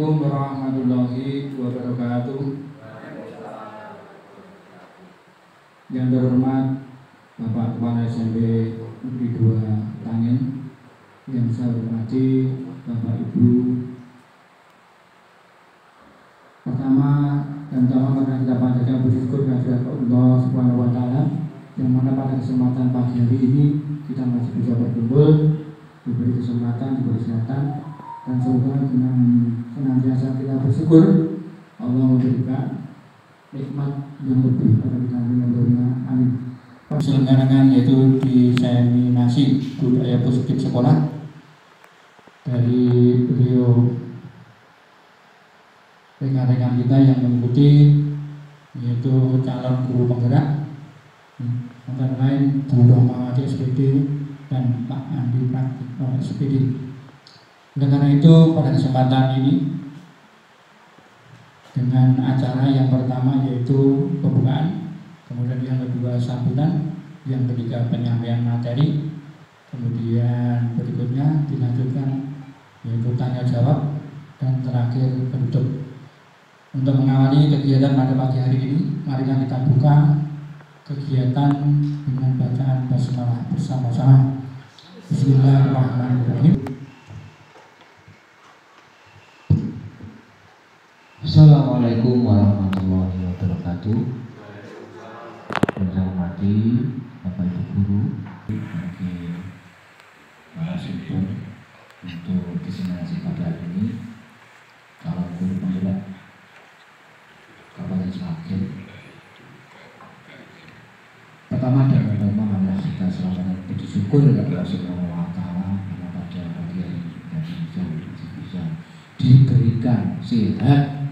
Assalamualaikum warahmatullahi wabarakatuh. Yang terhormat Bapak Kepala SMP Negeri 2 Tangen, yang saya hormati Bapak Ibu. Pertama dan utama karena kita panjatkan puji syukur kehadirat Allah Subhanahu wa Ta'ala, yang mana pada kesempatan pagi hari ini kita masih bisa berkumpul, diberi kesempatan, diberi kesehatan, dan semoga dengan senantiasa kita bersyukur Allah memberikan nikmat yang lebih pada kita dengan doa. Amin. Diselenggarakan yaitu diseminasi budaya positif sekolah dari beliau rekan-rekan kita yang mengikuti, yaitu calon guru penggerak antara lain Bu Rahmawati SPD dan Pak Andi Pratikno SPD. Oleh karena itu pada kesempatan ini dengan acara yang pertama yaitu pembukaan, kemudian yang kedua sambutan, yang ketiga penyampaian materi, kemudian berikutnya dilanjutkan yaitu tanya jawab, dan terakhir penutup. Untuk mengawali kegiatan pada pagi hari ini, marilah kita buka kegiatan dengan bacaan basmalah bersama-sama. Bismillahirrahmanirrahim. Assalamualaikum warahmatullahi wabarakatuh. Yang saya hormati Bapak Ibu Guru sebagai narasumber untuk diseminasi pada hari ini, calon guru penggerak Kabupaten Sragen. Pertama dan pertama marilah kita selamat puji syukur kepada Allah Subhanahu wa Ta'ala karena pada pagi hari ini kita bisa diberikan sehat,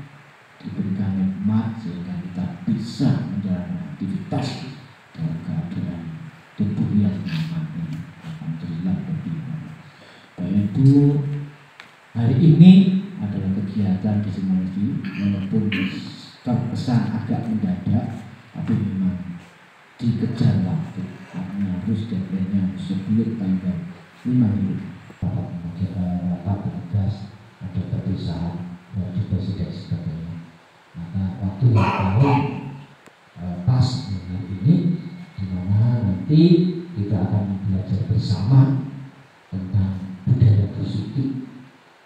diberikan nikmat sehingga kita bisa menjalani aktivitas dalam keadaan tubuh yang nyaman. Alhamdulillah. Bapak Ibu, hari ini adalah kegiatan diseminasi walaupun terkesan agak mendadak, tapi memang dikejar waktu karena harus deadline-nya sebelum tanggal 5 Juli. Rapat tugas ada perpisahan dan juga sebagainya. Maka waktu yang paling pas dengan ini, di mana nanti kita akan belajar bersama tentang budaya positif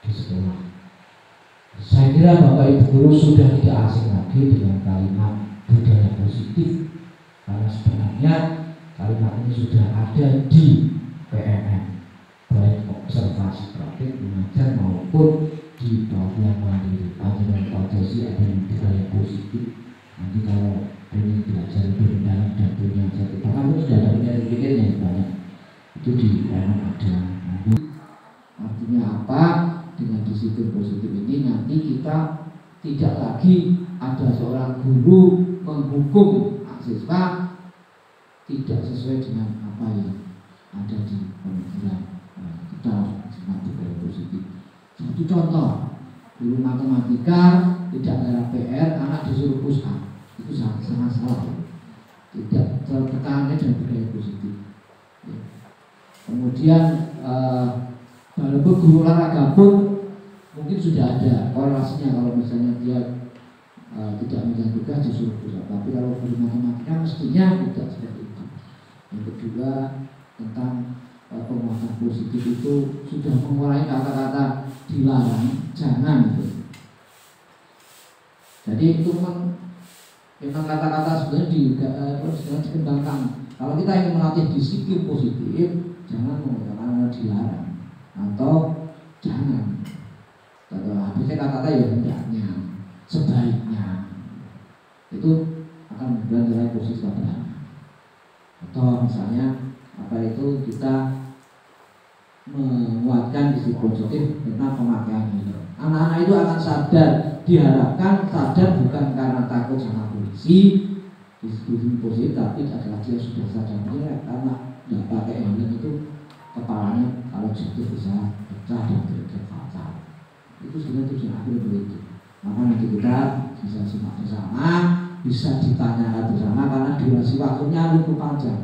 di sekolah. Saya kira Bapak Ibu Guru sudah tidak asing lagi dengan kalimat budaya positif, karena sebenarnya kalimat ini sudah ada di PNM, baik observasi praktik mengajar maupun di pelatihan mandiri. Pelajaran Pancasila ada yang budaya positif. Nanti kalau ingin belajar lebih mendalam dan punya jati bahkan sudah ada pikir-pikirnya banyak, itu di PNM ada. Artinya apa? Dengan disiplin positif ini nanti kita tidak lagi ada seorang guru menghukum siswa tidak sesuai dengan apa yang ada di pemikiran kita. Sangat budaya positif. Satu contoh, guru matematika tidak ada PR, anak disuruh push up, itu sangat salah. Tidak tertekannya dengan budaya positif. Kemudian walaupun guru olahraga pun mungkin sudah ada korelasinya, kalau misalnya dia tidak menjalankan tugas disuruh push up, tapi kalau guru matematika mestinya tidak seperti itu. Yang kedua, tentang penguatan positif itu sudah mengurangi kata-kata dilarang, jangan gitu. Jadi itu memang kata-kata sebenarnya dikembangkan. Kalau kita ingin melatih disiplin positif, jangan menggunakan dilarang atau jangan. Atau habisnya kata-kata ya hendaknya, sebaiknya, itu akan membuat nilai positif pada anak. Atau misalnya kita menguatkan disiplin positif tentang pemakaian helm. Anak-anak itu akan sadar, diharapkan sadar bukan karena takut sama polisi, disiplin positif, tapi adalah dia sudah sadar karena tidak pakai helm itu kepalanya kalau jatuh bisa pecah dan berakhir fatal. Itu sebenarnya tujuan akhir begitu. Maka nanti kita bisa simak bersama, bisa ditanyakan bersama karena durasi waktunya cukup panjang.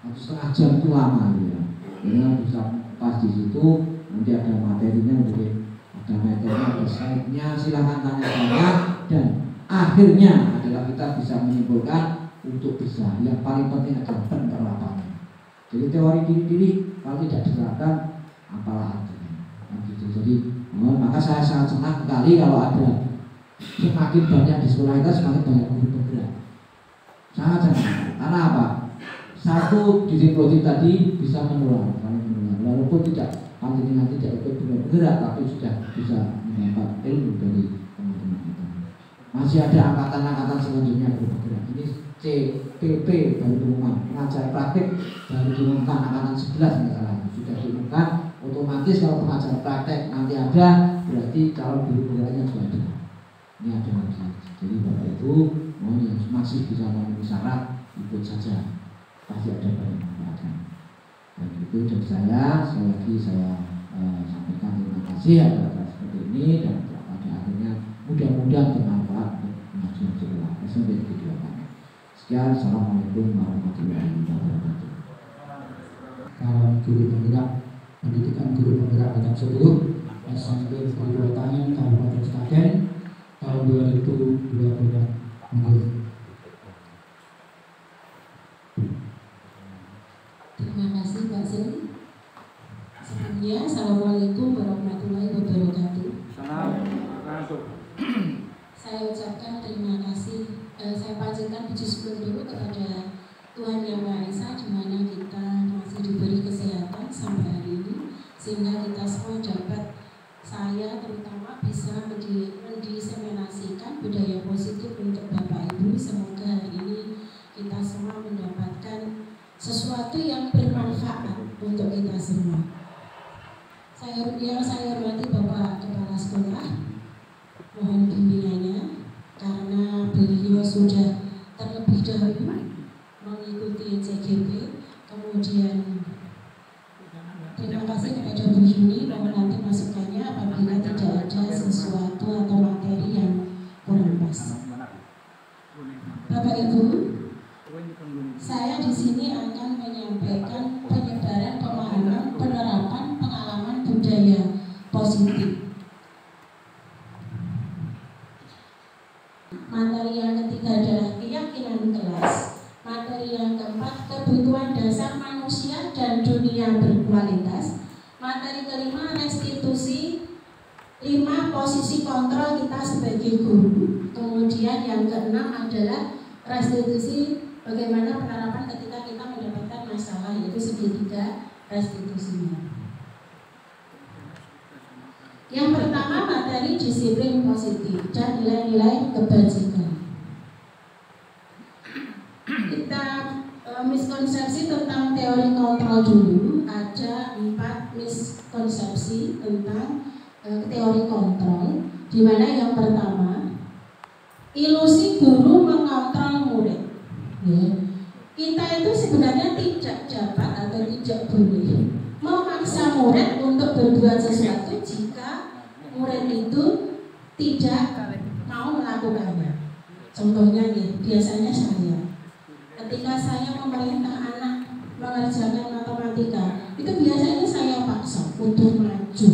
1,5 jam itu lama ya. Jadi bisa pas di situ nanti ada materinya, mungkin ada Ada metode, ada slide-nya, silahkan tanya-tanya, dan akhirnya adalah kita bisa menyimpulkan untuk bisa. Yang paling penting adalah penerapannya. Jadi teori diri kalau tidak diterapkan apalah artinya. Gitu. Jadi maka saya sangat senang sekali kalau ada semakin banyak di sekolah kita semakin banyak guru bergerak. Sangat senang. Karena apa? Satu disiplin tadi bisa menular, walaupun tidak panjenengan tidak ikut bergerak, tapi sudah bisa mendapat ilmu dari teman-teman kita. Masih ada angkatan-angkatan selanjutnya bergerak. Ini CPP baru diumumkan, pengajar praktik baru diumumkan angkatan 11 misalnya sudah diumumkan. Otomatis kalau pengajar praktek nanti ada, berarti kalau guru bergeraknya juga ada. Ini ada lagi. Jadi Bapak Ibu mohon yang masih bisa memenuhi syarat ikut saja, pasti ada banyak manfaatnya. Dan itu dari saya, sekali lagi saya sampaikan terima kasih atas seperti ini, dan pada akhirnya mudah-mudahan bermanfaat untuk pengajian sekolah SMP Negeri 2. Sekian, assalamualaikum warahmatullahi wabarakatuh. Kawan guru penggerak pendidikan guru penggerak tingkat 10 SMP Negeri 2 Kabupaten Sragen tahun 2024. Terima kasih Pak Zul. Sebelumnya, Assalamualaikum warahmatullahi wabarakatuh. Saya ucapkan terima kasih. Saya panjatkan puji syukur dulu kepada Tuhan Yang Maha Esa, di mana kita masih diberi kesehatan sampai hari ini, sehingga kita semua dapat, saya terutama bisa mendiseminasikan budaya positif untuk Bapak Ibu. Semoga hari ini kita semua mendapatkan sesuatu yang bermanfaat untuk kita semua. Saya hormati Bapak Kepala Sekolah, mohon bimbingannya, karena beliau sudah terlebih dahulu mengikuti CGP. Kemudian terima kasih kepada Bu Yuni, mohon nanti masukannya apabila tidak ada sesuatu atau materi yang kurang pas. Bapak Ibu, saya di sini akan menyampaikan penyebaran pemahaman penerapan pengalaman budaya positif. Materi yang ketiga adalah keyakinan kelas. Materi yang keempat kebutuhan dasar manusia dan dunia berkualitas. Materi kelima restitusi. 5 posisi kontrol kita sebagai guru. Kemudian yang keenam adalah restitusi, bagaimana penerapan ketika kita mendapatkan masalah, yaitu segitiga restitusinya. Yang pertama materi disiplin positif dan nilai-nilai kebajikan. Kita miskonsepsi tentang teori kontrol dulu. Ada 4 miskonsepsi tentang teori kontrol, di mana yang pertama ilusi guru mengontrol murid. Ya. Kita itu sebenarnya tidak dapat atau tidak boleh memaksa murid untuk berbuat sesuatu jika murid itu tidak mau melakukannya. Contohnya nih, biasanya saya, ketika saya memerintah anak mengerjakan matematika, itu biasanya saya paksa untuk maju.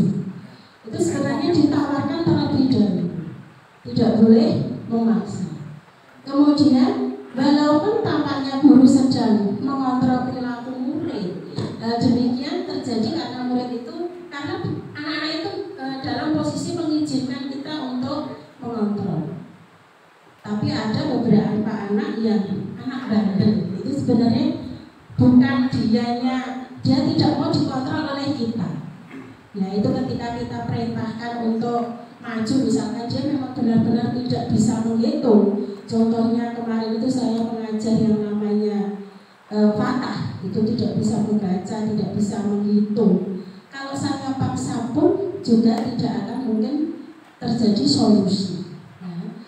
Itu sebenarnya ditawarkan terlebih dahulu, tidak boleh memaksa. Kemudian walaupun tampaknya guru sedang mengontrol perilaku murid, demikian terjadi karena murid itu, karena anak-anak itu dalam posisi mengizinkan kita untuk mengontrol. Tapi ada beberapa anak yang anak bandel, itu sebenarnya bukan dia tidak mau dikontrol oleh kita. Ya, itu ketika kita perintahkan untuk maju, misalkan dia memang benar-benar tidak bisa menghitung. Contohnya kemarin itu saya mengajar yang namanya Fatah, itu tidak bisa membaca, tidak bisa menghitung. Kalau saya paksa pun juga tidak akan mungkin terjadi solusi. Nah,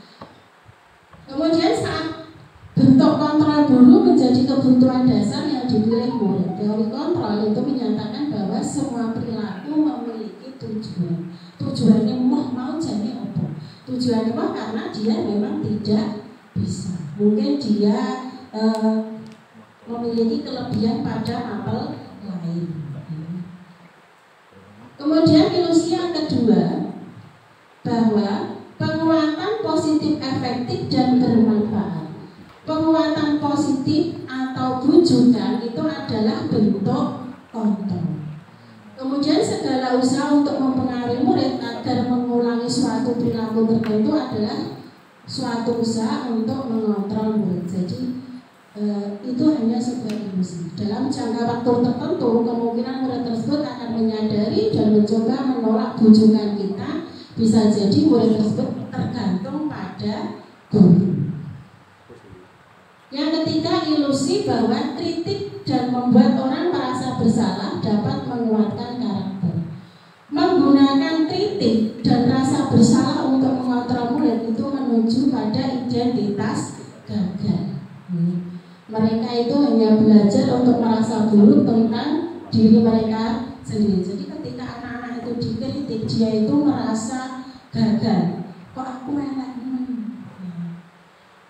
kemudian saat bentuk kontrol guru menjadi kebutuhan dasar yang dipilih murid. Teori kontrol itu menyatakan bahwa semua perilaku memiliki tujuan. Tujuannya mau jadi apa? Tujuannya karena dia memang tidak bisa. Mungkin dia memiliki kelebihan pada mapel lain. Kemudian ilusi yang kedua, bentuk kontrol. Kemudian segala usaha untuk mempengaruhi murid agar mengulangi suatu perilaku tertentu adalah suatu usaha untuk mengontrol murid. Jadi itu hanya sebuah ilusi. Dalam jangka waktu tertentu, kemungkinan murid tersebut akan menyadari dan mencoba menolak bujukan kita. Bisa jadi murid tersebut tergantung pada guru. Yang ketiga, ilusi bahwa kritik dan membuat orang merasa bersalah dapat menguatkan karakter. Menggunakan kritik dan rasa bersalah untuk mengontrol murid itu menuju pada identitas gagal. Mereka itu hanya belajar untuk merasa buruk tentang diri mereka sendiri. Jadi ketika anak-anak itu dikritik, dia itu merasa gagal. Kok aku elek?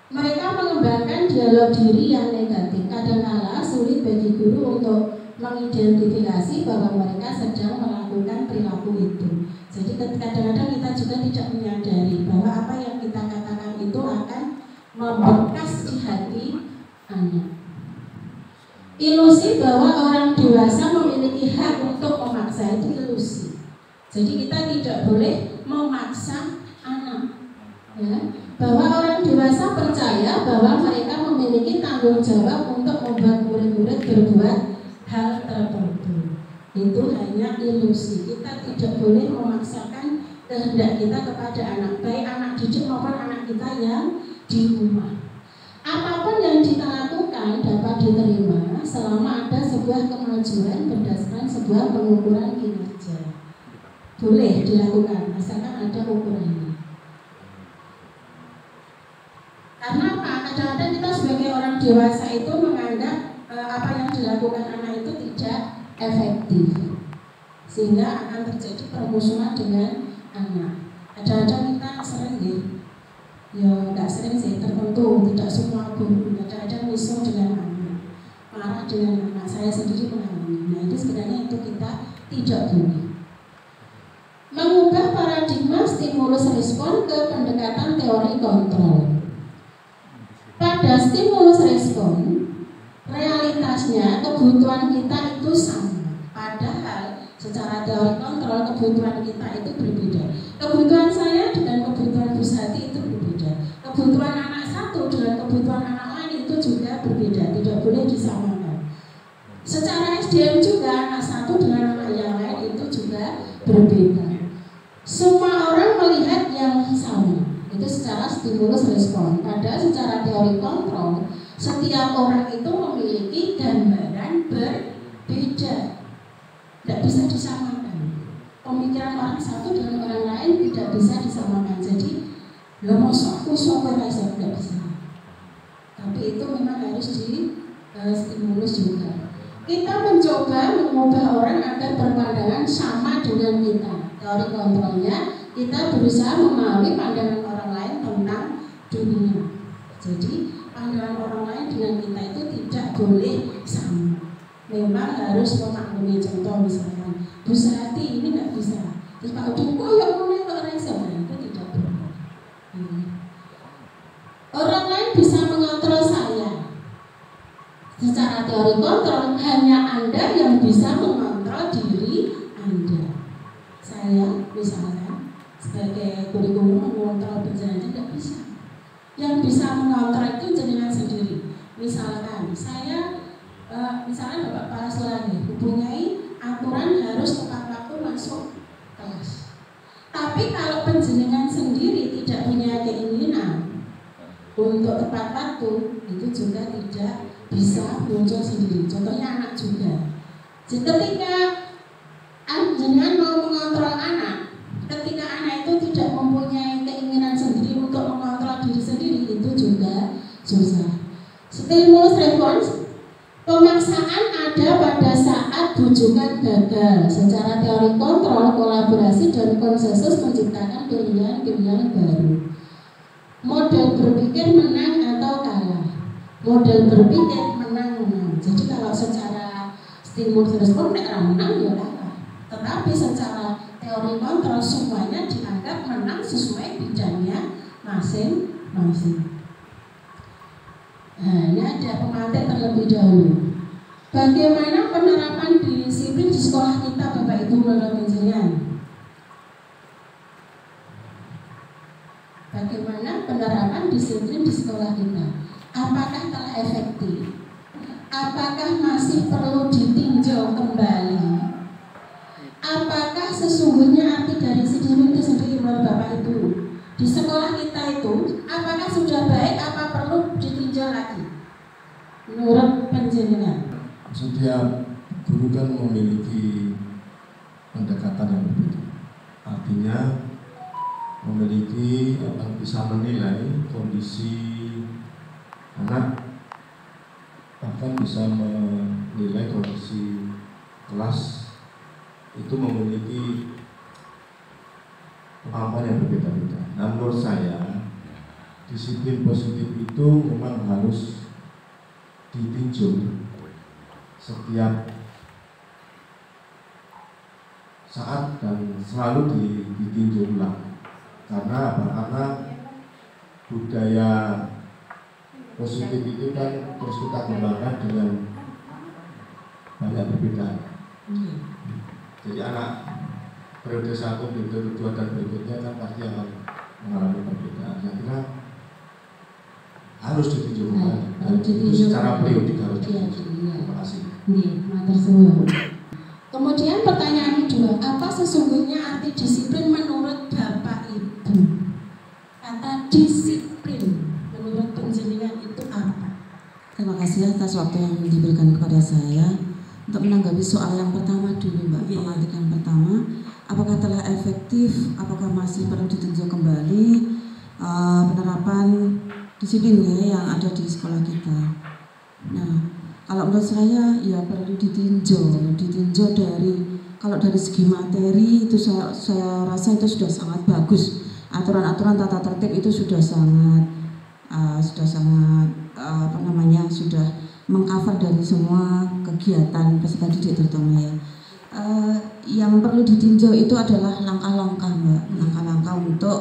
Mereka mengembangkan dialog diri yang negatif. Kadang-kala sulit bagi guru untuk mengidentifikasi bahwa mereka sedang melakukan perilaku itu. Jadi kadang-kadang kita juga tidak menyadari bahwa apa yang kita katakan itu akan membekas di hati anak. Ilusi bahwa orang dewasa memiliki hak untuk memaksa itu ilusi. Jadi kita tidak boleh memaksa anak. Ya. Bahwa orang dewasa percaya bahwa mereka memiliki tanggung jawab untuk membuat murid-murid berbuat hal tertentu. Itu hanya ilusi. Kita tidak boleh memaksakan kehendak kita kepada anak, baik anak didik maupun anak kita yang di rumah. Apapun yang kita lakukan dapat diterima selama ada sebuah kemajuan berdasarkan sebuah pengukuran kinerja. Boleh dilakukan asalkan ada ukurannya. Karena apa? Kadang-kadang kita sebagai orang dewasa itu menganggap apa yang dilakukan anak itu tidak efektif, sehingga akan terjadi permusuhan dengan anak. Kadang-kadang kita sering ya nggak sering sih, tertentu, tidak semua guru. Kadang-kadang musuh dengan anak, marah dengan anak. Saya sendiri mengalami. Nah itu sebenarnya itu kita tidak boleh. Mengubah paradigma stimulus respon ke pendekatan teori kontrol. Pada stimulus respon, realitasnya kebutuhan kita itu sama. Padahal secara teori kontrol kebutuhan kita itu berbeda. Kebutuhan saya dengan kebutuhan Bu Sati itu berbeda. Kebutuhan anak satu dengan kebutuhan anak lain itu juga berbeda. Tidak boleh disamakan. Secara SDM juga anak satu dengan anak yang lain itu juga berbeda. Semua orang melihat yang sama. Itu secara stimulus respon. Padahal secara teori kontrol, setiap orang itu memiliki gambaran berbeda, tidak bisa disamakan. Pemikiran orang satu dengan orang lain tidak bisa disamakan. Jadi, mosok aku rasa tidak bisa. Tapi itu memang harus di stimulus juga. Kita mencoba mengubah orang agar berpandangan sama dengan kita. Teori kontrolnya, kita berusaha memahami pandangan orang lain tentang dunia. Jadi pandangan orang lain dengan kita itu tidak boleh sama. Memang harus memaklumi. Contoh misalkan Bu Sati ini nggak bisa, terus Pak Udu kok yang mulai kok rasa, itu tidak boleh. Orang lain bisa mengontrol saya. Secara teori kontrol hanya Anda yang bisa mengontrol diri Anda. Saya misalkan sebagai kurikulum mengontrol perjalanan tidak bisa. Yang bisa mengontrol itu jenengan sendiri. Misalkan saya, misalkan Bapak Kepala Sekolah mempunyai aturan harus tepat waktu masuk kelas. Tapi kalau penjenengan sendiri tidak punya keinginan untuk tepat waktu, itu juga tidak bisa muncul sendiri. Contohnya anak juga. Jadi ketika jenengan mau mengontrol anak, ketika anak itu tidak mempunyai keinginan sendiri untuk mengontrol diri sendiri, itu juga susah. Stimulus respons, pemaksaan ada pada saat bujukan gagal. Secara teori kontrol, kolaborasi dan konsensus menciptakan pilihan-pilihan baru. Model berpikir menang atau kalah. Model berpikir menang-menang. Jadi kalau secara stimulus respons menang ya kalah. Tetapi secara teori kontrol semuanya dianggap menang sesuai bidangnya masing-masing. Nah, ini ada pemantik terlebih dahulu. Bagaimana penerapan disiplin di sekolah kita, Bapak Ibu menurut penjenengan? Bagaimana penerapan disiplin di sekolah kita? Apakah telah efektif? Apakah masih perlu ditinjau kembali? Apakah sesungguhnya arti dari disiplin itu sendiri menurut Bapak Ibu di sekolah kita itu apakah sudah baik, apa perlu ditinjau lagi menurut penjenengan? Setiap guru kan memiliki pendekatan yang berbeda. Artinya memiliki bisa menilai kondisi anak, bahkan bisa menilai kondisi kelas itu memiliki kemampuan yang berbeda-beda. Nah, menurut saya disiplin positif itu memang harus ditinjau setiap saat dan selalu ditinjau ulang. Karena apa? Karena budaya positif itu kan terus kita kembangkan dengan banyak perbedaan. Jadi anak periode 1, periode 2 dan berikutnya kan pasti akan mengalami perbedaan. Saya kira harus ditinjau ulang. Dan itu secara periodik harus ditinjau. Terima kasih. Kemudian pertanyaan kedua, apa sesungguhnya arti disiplin menurut Bapak Ibu? Kata disiplin menurut penjenengan itu apa? Terima kasih atas waktu yang diberikan kepada saya untuk menanggapi soal yang pertama dulu, Mbak. Pemantik yang pertama, apakah telah efektif? Apakah masih perlu ditinjau kembali penerapan disiplinnya yang ada di sekolah kita? Nah, kalau menurut saya ya perlu ditinjau dari kalau dari segi materi itu saya rasa itu sudah sangat bagus. Aturan-aturan tata tertib itu sudah sangat sudah mengcover dari semua kegiatan peserta didik terutama ya. Yang perlu ditinjau itu adalah langkah-langkah, Mbak, langkah-langkah untuk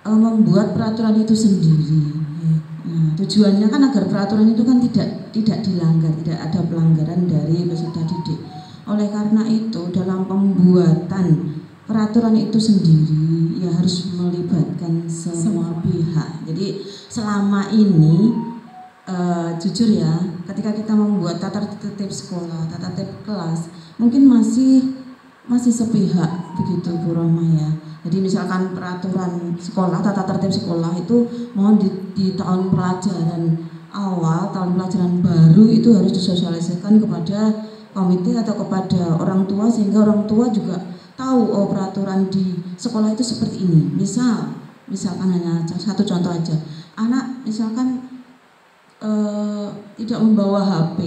membuat peraturan itu sendiri. Nah, tujuannya kan agar peraturan itu kan tidak dilanggar, tidak ada pelanggaran dari peserta didik. Oleh karena itu dalam pembuatan peraturan itu sendiri ya harus melibatkan semua pihak. Jadi selama ini jujur ya, ketika kita membuat tata tertib sekolah, tata tertib kelas, mungkin masih sepihak begitu Bu Roma ya. Jadi misalkan peraturan sekolah, tata tertib sekolah itu mohon di tahun pelajaran awal, tahun pelajaran baru itu harus disosialisasikan kepada komite atau kepada orang tua sehingga orang tua juga tahu oh peraturan di sekolah itu seperti ini. Misalkan hanya satu contoh aja, anak misalkan tidak membawa HP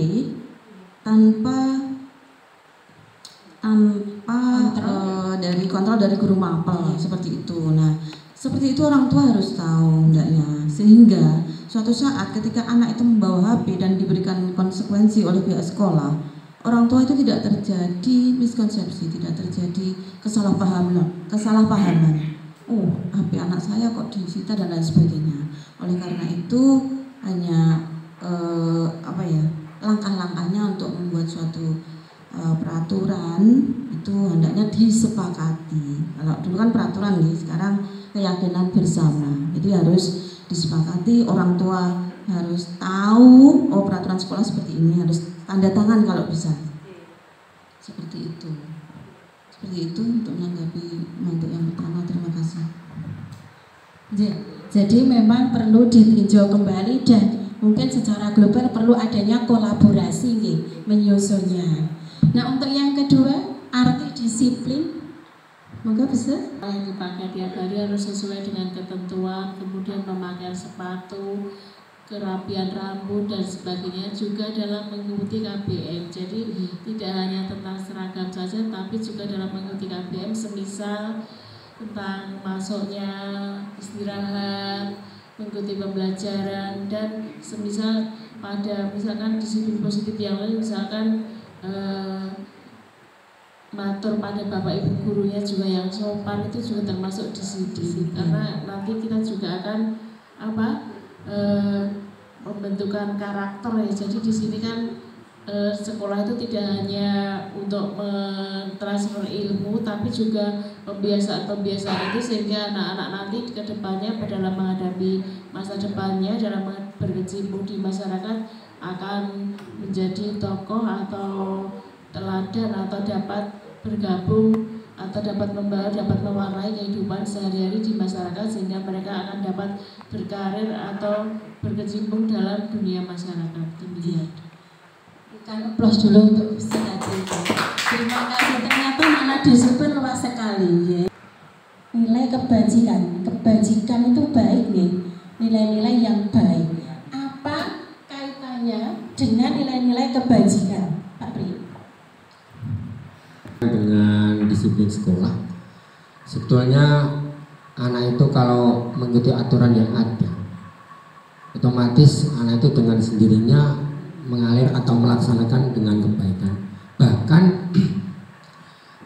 tanpa dari kontrol dari guru mapel seperti itu. Nah, seperti itu orang tua harus tahu hendaknya, sehingga suatu saat ketika anak itu membawa HP dan diberikan konsekuensi oleh pihak sekolah, orang tua itu tidak terjadi miskonsepsi, tidak terjadi kesalahpahaman. Oh, HP anak saya kok disita dan lain sebagainya. Oleh karena itu hanya langkah-langkahnya untuk membuat suatu peraturan itu hendaknya disepakati. Kalau dulu kan peraturan nih, sekarang keyakinan bersama. Jadi harus disepakati, orang tua harus tahu oh peraturan sekolah seperti ini, harus tanda tangan kalau bisa. Seperti itu untuk menanggapi mantuk yang pertama. Terima kasih. Jadi memang perlu ditinjau kembali dan mungkin secara global perlu adanya kolaborasi menyusunnya. Nah, untuk yang kedua, arti disiplin, monggo bisa. Yang dipakai tiap hari harus sesuai dengan ketentuan, kemudian pemakaian sepatu, kerapian rambut dan sebagainya, juga dalam mengikuti KBM. Jadi tidak hanya tentang seragam saja, tapi juga dalam mengikuti KBM, semisal tentang masuknya istirahat, mengikuti pembelajaran, dan semisal pada misalkan disiplin positif yang lain, misalkan matur pada bapak ibu gurunya juga yang sopan, itu juga termasuk disiplin. Karena nanti kita juga akan pembentukan karakter ya. Jadi di sini kan sekolah itu tidak hanya untuk mentransfer ilmu, tapi juga pembiasaan-pembiasaan itu sehingga anak-anak nanti ke depannya dalam menghadapi masa depannya, dalam berkecimpung di masyarakat akan menjadi tokoh atau teladan atau dapat bergabung atau dapat membawa, dapat mewarnai kehidupan sehari-hari di masyarakat sehingga mereka akan dapat berkarir atau berkecimpung dalam dunia masyarakat. Demikian. Kan plus dulu untuk Siti. Terima kasih. Ternyata mana disiplin luas sekali. Ya. Nilai kebajikan, kebajikan itu baik nih, nilai-nilai yang baik. Apa kaitannya dengan nilai-nilai kebajikan, Pak Pri? Dengan disiplin sekolah, sebetulnya anak itu kalau mengikuti aturan yang ada, otomatis anak itu dengan sendirinya mengalir atau melaksanakan dengan kebaikan. Bahkan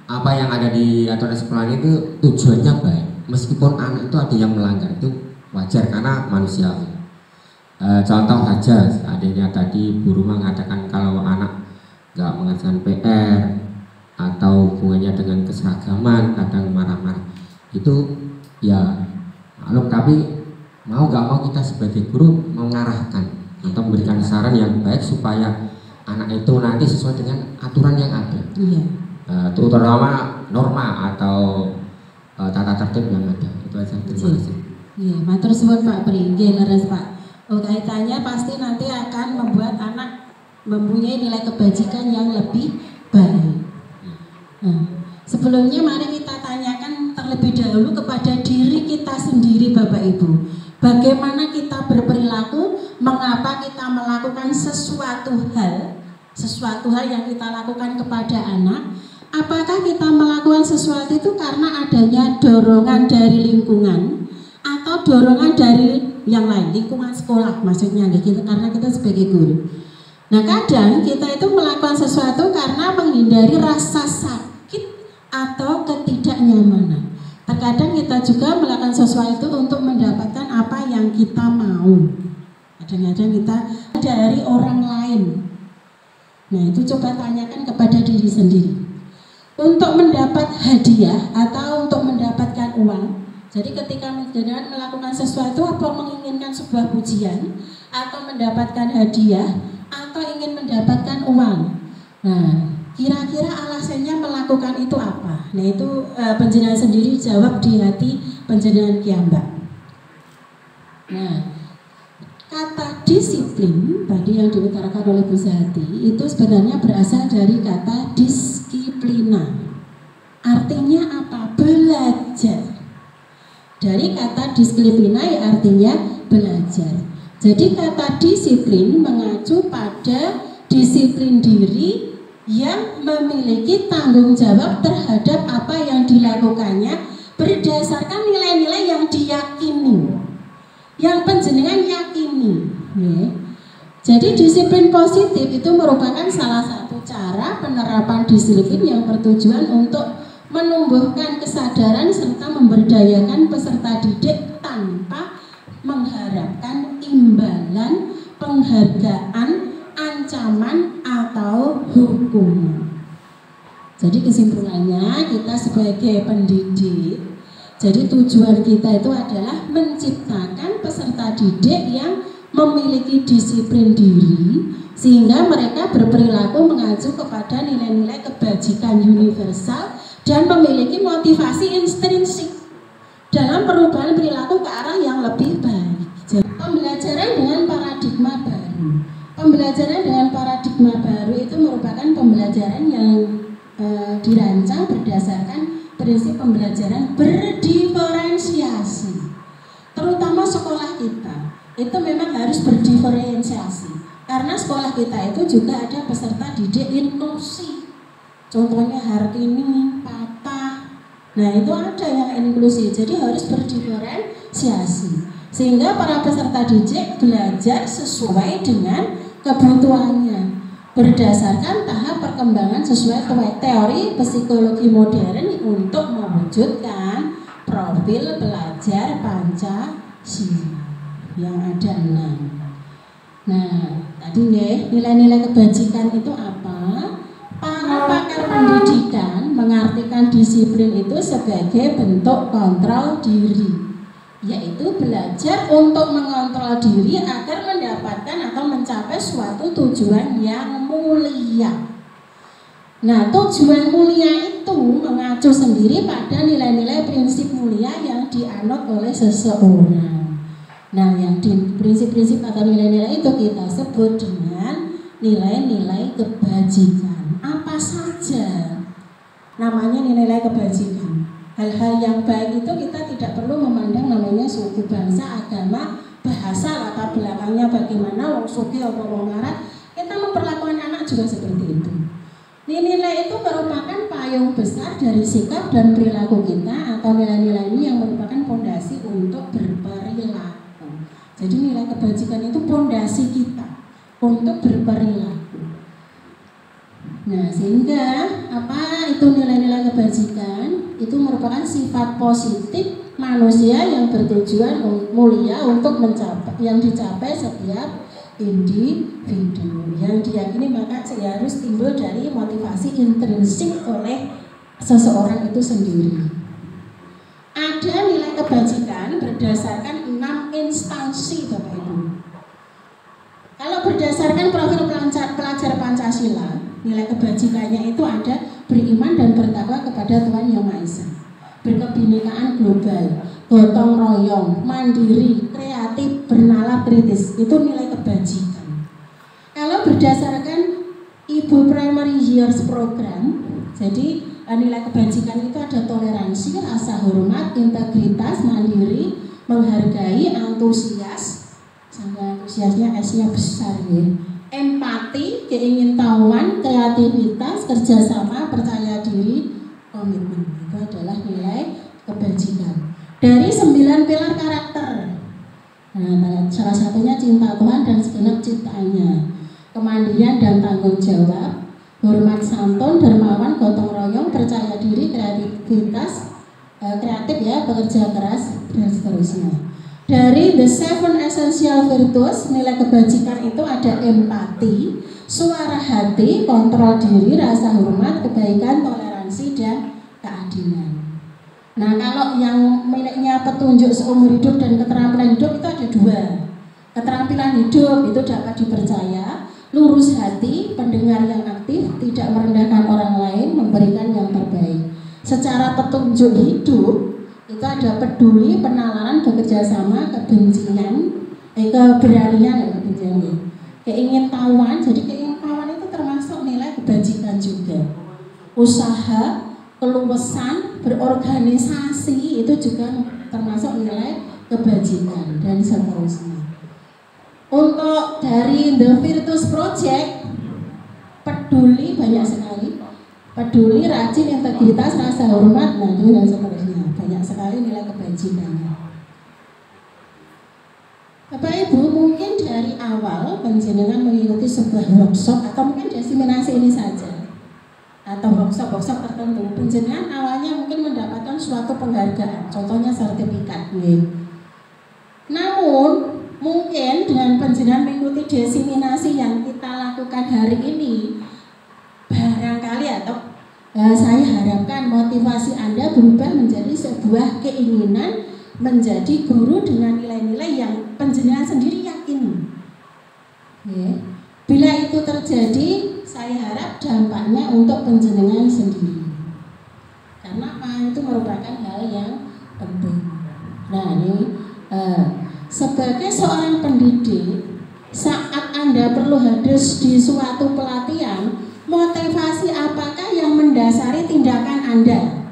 apa yang ada di aturan sekolah itu tujuannya baik, meskipun anak itu ada yang melanggar, itu wajar karena manusiawi. Contoh aja, adanya tadi Bu Ruma mengatakan kalau anak nggak mengerjakan PR atau hubungannya dengan keseragaman kadang marah-marah, itu ya maklum, tapi mau gak mau kita sebagai guru mengarahkan atau memberikan saran yang baik supaya anak itu nanti sesuai dengan aturan yang ada. Iya. Terutama norma atau tata tertib yang ada. Itu aja. Terima kasih. Iya, matur suwun Pak Pri. Nggih leres Pak. Kaitannya pasti nanti akan membuat anak mempunyai nilai kebajikan yang lebih baik. Nah, sebelumnya mari kita tanyakan terlebih dahulu kepada diri kita sendiri Bapak Ibu. Bagaimana kita berperilaku, mengapa kita melakukan sesuatu hal yang kita lakukan kepada anak. Apakah kita melakukan sesuatu itu karena adanya dorongan dari lingkungan atau dorongan dari yang lain, lingkungan sekolah maksudnya gitu, karena kita sebagai guru. Nah, kadang kita itu melakukan sesuatu karena menghindari rasa sakit atau ketidaknyamanan. Terkadang kita juga melakukan sesuatu untuk mendapatkan apa yang kita mau. Kadang-kadang kita dari orang lain. Nah, itu coba tanyakan kepada diri sendiri. Untuk mendapat hadiah atau untuk mendapatkan uang. Jadi ketika dengan melakukan sesuatu, apa menginginkan sebuah pujian atau mendapatkan hadiah atau ingin mendapatkan uang. Nah, kira-kira alasannya melakukan itu apa? Nah, itu panjenengan sendiri jawab di hati panjenengan kiambak. Nah, kata disiplin tadi yang diutarakan oleh Bu Sahati itu sebenarnya berasal dari kata disiplina. Artinya apa? Belajar. Dari kata disiplina ya artinya belajar. Jadi kata disiplin mengacu pada disiplin diri yang memiliki tanggung jawab terhadap apa yang dilakukannya berdasarkan nilai-nilai yang diyakini, yang panjenengan yakini. Jadi disiplin positif itu merupakan salah satu cara penerapan disiplin yang bertujuan untuk menumbuhkan kesadaran serta memberdayakan peserta didik tanpa mengharapkan imbalan, penghargaan, ancaman atau hukuman. Jadi kesimpulannya kita sebagai pendidik, jadi tujuan kita itu adalah menciptakan peserta didik yang memiliki disiplin diri sehingga mereka berperilaku mengacu kepada nilai-nilai kebajikan universal dan memiliki motivasi intrinsik dalam perubahan perilaku ke arah yang lebih baik. Jadi, pembelajaran dengan paradigma baru. Pembelajaran dengan paradigma baru itu merupakan pembelajaran yang dirancang berdasarkan prinsip pembelajaran berdiferensiasi. Terutama sekolah kita itu memang harus berdiferensiasi karena sekolah kita itu juga ada peserta didik inklusi. Contohnya Hartini, Patah. Nah, itu ada yang inklusi. Jadi harus berdiferensiasi sehingga para peserta didik belajar sesuai dengan kebutuhannya berdasarkan tahap perkembangan sesuai teori psikologi modern untuk mewujudkan profil pelajar Pancasila yang ada 6. Nah, Tadi nilai-nilai kebajikan itu apa? Para pakar pendidikan mengartikan disiplin itu sebagai bentuk kontrol diri, yaitu belajar untuk mengontrol diri agar mendapatkan atau mencapai suatu tujuan yang mulia. Nah, tujuan mulia itu mengacu sendiri pada nilai-nilai prinsip mulia yang dianut oleh seseorang. Nah, yang di prinsip-prinsip atau nilai-nilai itu kita sebut dengan nilai-nilai kebajikan. Apa saja namanya nilai-nilai kebajikan? Hal-hal yang baik itu kita tidak perlu memandang namanya suku, bangsa, agama, bahasa, latar belakangnya bagaimana, wong sugih apa wong larat. Kita memperlakukan anak juga seperti itu. Nilai itu merupakan payung besar dari sikap dan perilaku kita, atau nilai-nilai ini yang merupakan fondasi untuk berperilaku. Jadi nilai kebajikan itu fondasi kita untuk berperilaku. Nah, sehingga apa itu nilai-nilai kebajikan? Itu merupakan sifat positif manusia yang bertujuan mulia untuk mencapai yang dicapai setiap individu, yang diyakini maka harus timbul dari motivasi intrinsik oleh seseorang itu sendiri. Ada nilai kebajikan berdasarkan 6 instansi, Bapak Ibu. Kalau berdasarkan profil pelajar Pancasila, nilai kebajikannya itu ada beriman dan bertakwa kepada Tuhan Yang Maha Esa, berkebinekaan global, gotong royong, mandiri, kreatif, bernalar kritis. Itu nilai kebajikan. Kalau berdasarkan Ibu Primary Years Program, jadi nilai kebajikan itu ada toleransi, rasa hormat, integritas, mandiri, menghargai, antusias, sampai antusiasnya S-nya besar ya. Empati, keingintahuan, kreativitas, kerjasama, percaya diri, komitmen. Itu adalah nilai kebajikan. Dari 9 pilar karakter, nah, salah satunya cinta Tuhan dan segenap ciptaannya, kemandirian dan tanggung jawab, hormat santun, dermawan, gotong royong, percaya diri, kreativitas, kreatif ya, bekerja keras, dan seterusnya. Dari the 7 essential virtues, nilai kebajikan itu ada empati, suara hati, kontrol diri, rasa hormat, kebaikan, toleransi, dan keadilan. Nah, kalau yang miliknya petunjuk seumur hidup dan keterampilan hidup itu ada 2. Keterampilan hidup itu dapat dipercaya, lurus hati, pendengar yang aktif, tidak merendahkan orang lain, memberikan yang terbaik. Secara petunjuk hidup itu ada peduli, penalaran, bekerja sama, keberanian, keingintahuan. Jadi keingintahuan itu termasuk nilai kebajikan juga. Usaha, keluasan, berorganisasi itu juga termasuk nilai kebajikan dan seterusnya. Untuk dari The Virtues Project, peduli banyak sekali, peduli, rajin, integritas, rasa hormat, dan seterusnya. Banyak sekali nilai kebajikannya. Bapak Ibu, mungkin dari awal panjenengan mengikuti sebuah workshop atau mungkin diseminasi ini saja, atau workshop tertentu, panjenengan awalnya mungkin mendapatkan suatu penghargaan, contohnya sertifikat. Namun mungkin dengan panjenengan mengikuti diseminasi yang kita lakukan hari ini, barangkali atau saya harapkan motivasi Anda berubah menjadi sebuah keinginan menjadi guru dengan nilai-nilai yang panjenengan sendiri yakini. Bila itu terjadi, saya harap dampaknya untuk panjenengan sendiri. Karena itu merupakan hal yang penting. Nah, ini sebagai seorang pendidik, saat Anda perlu hadir di suatu pelatihan, motivasi apakah yang mendasari tindakan Anda?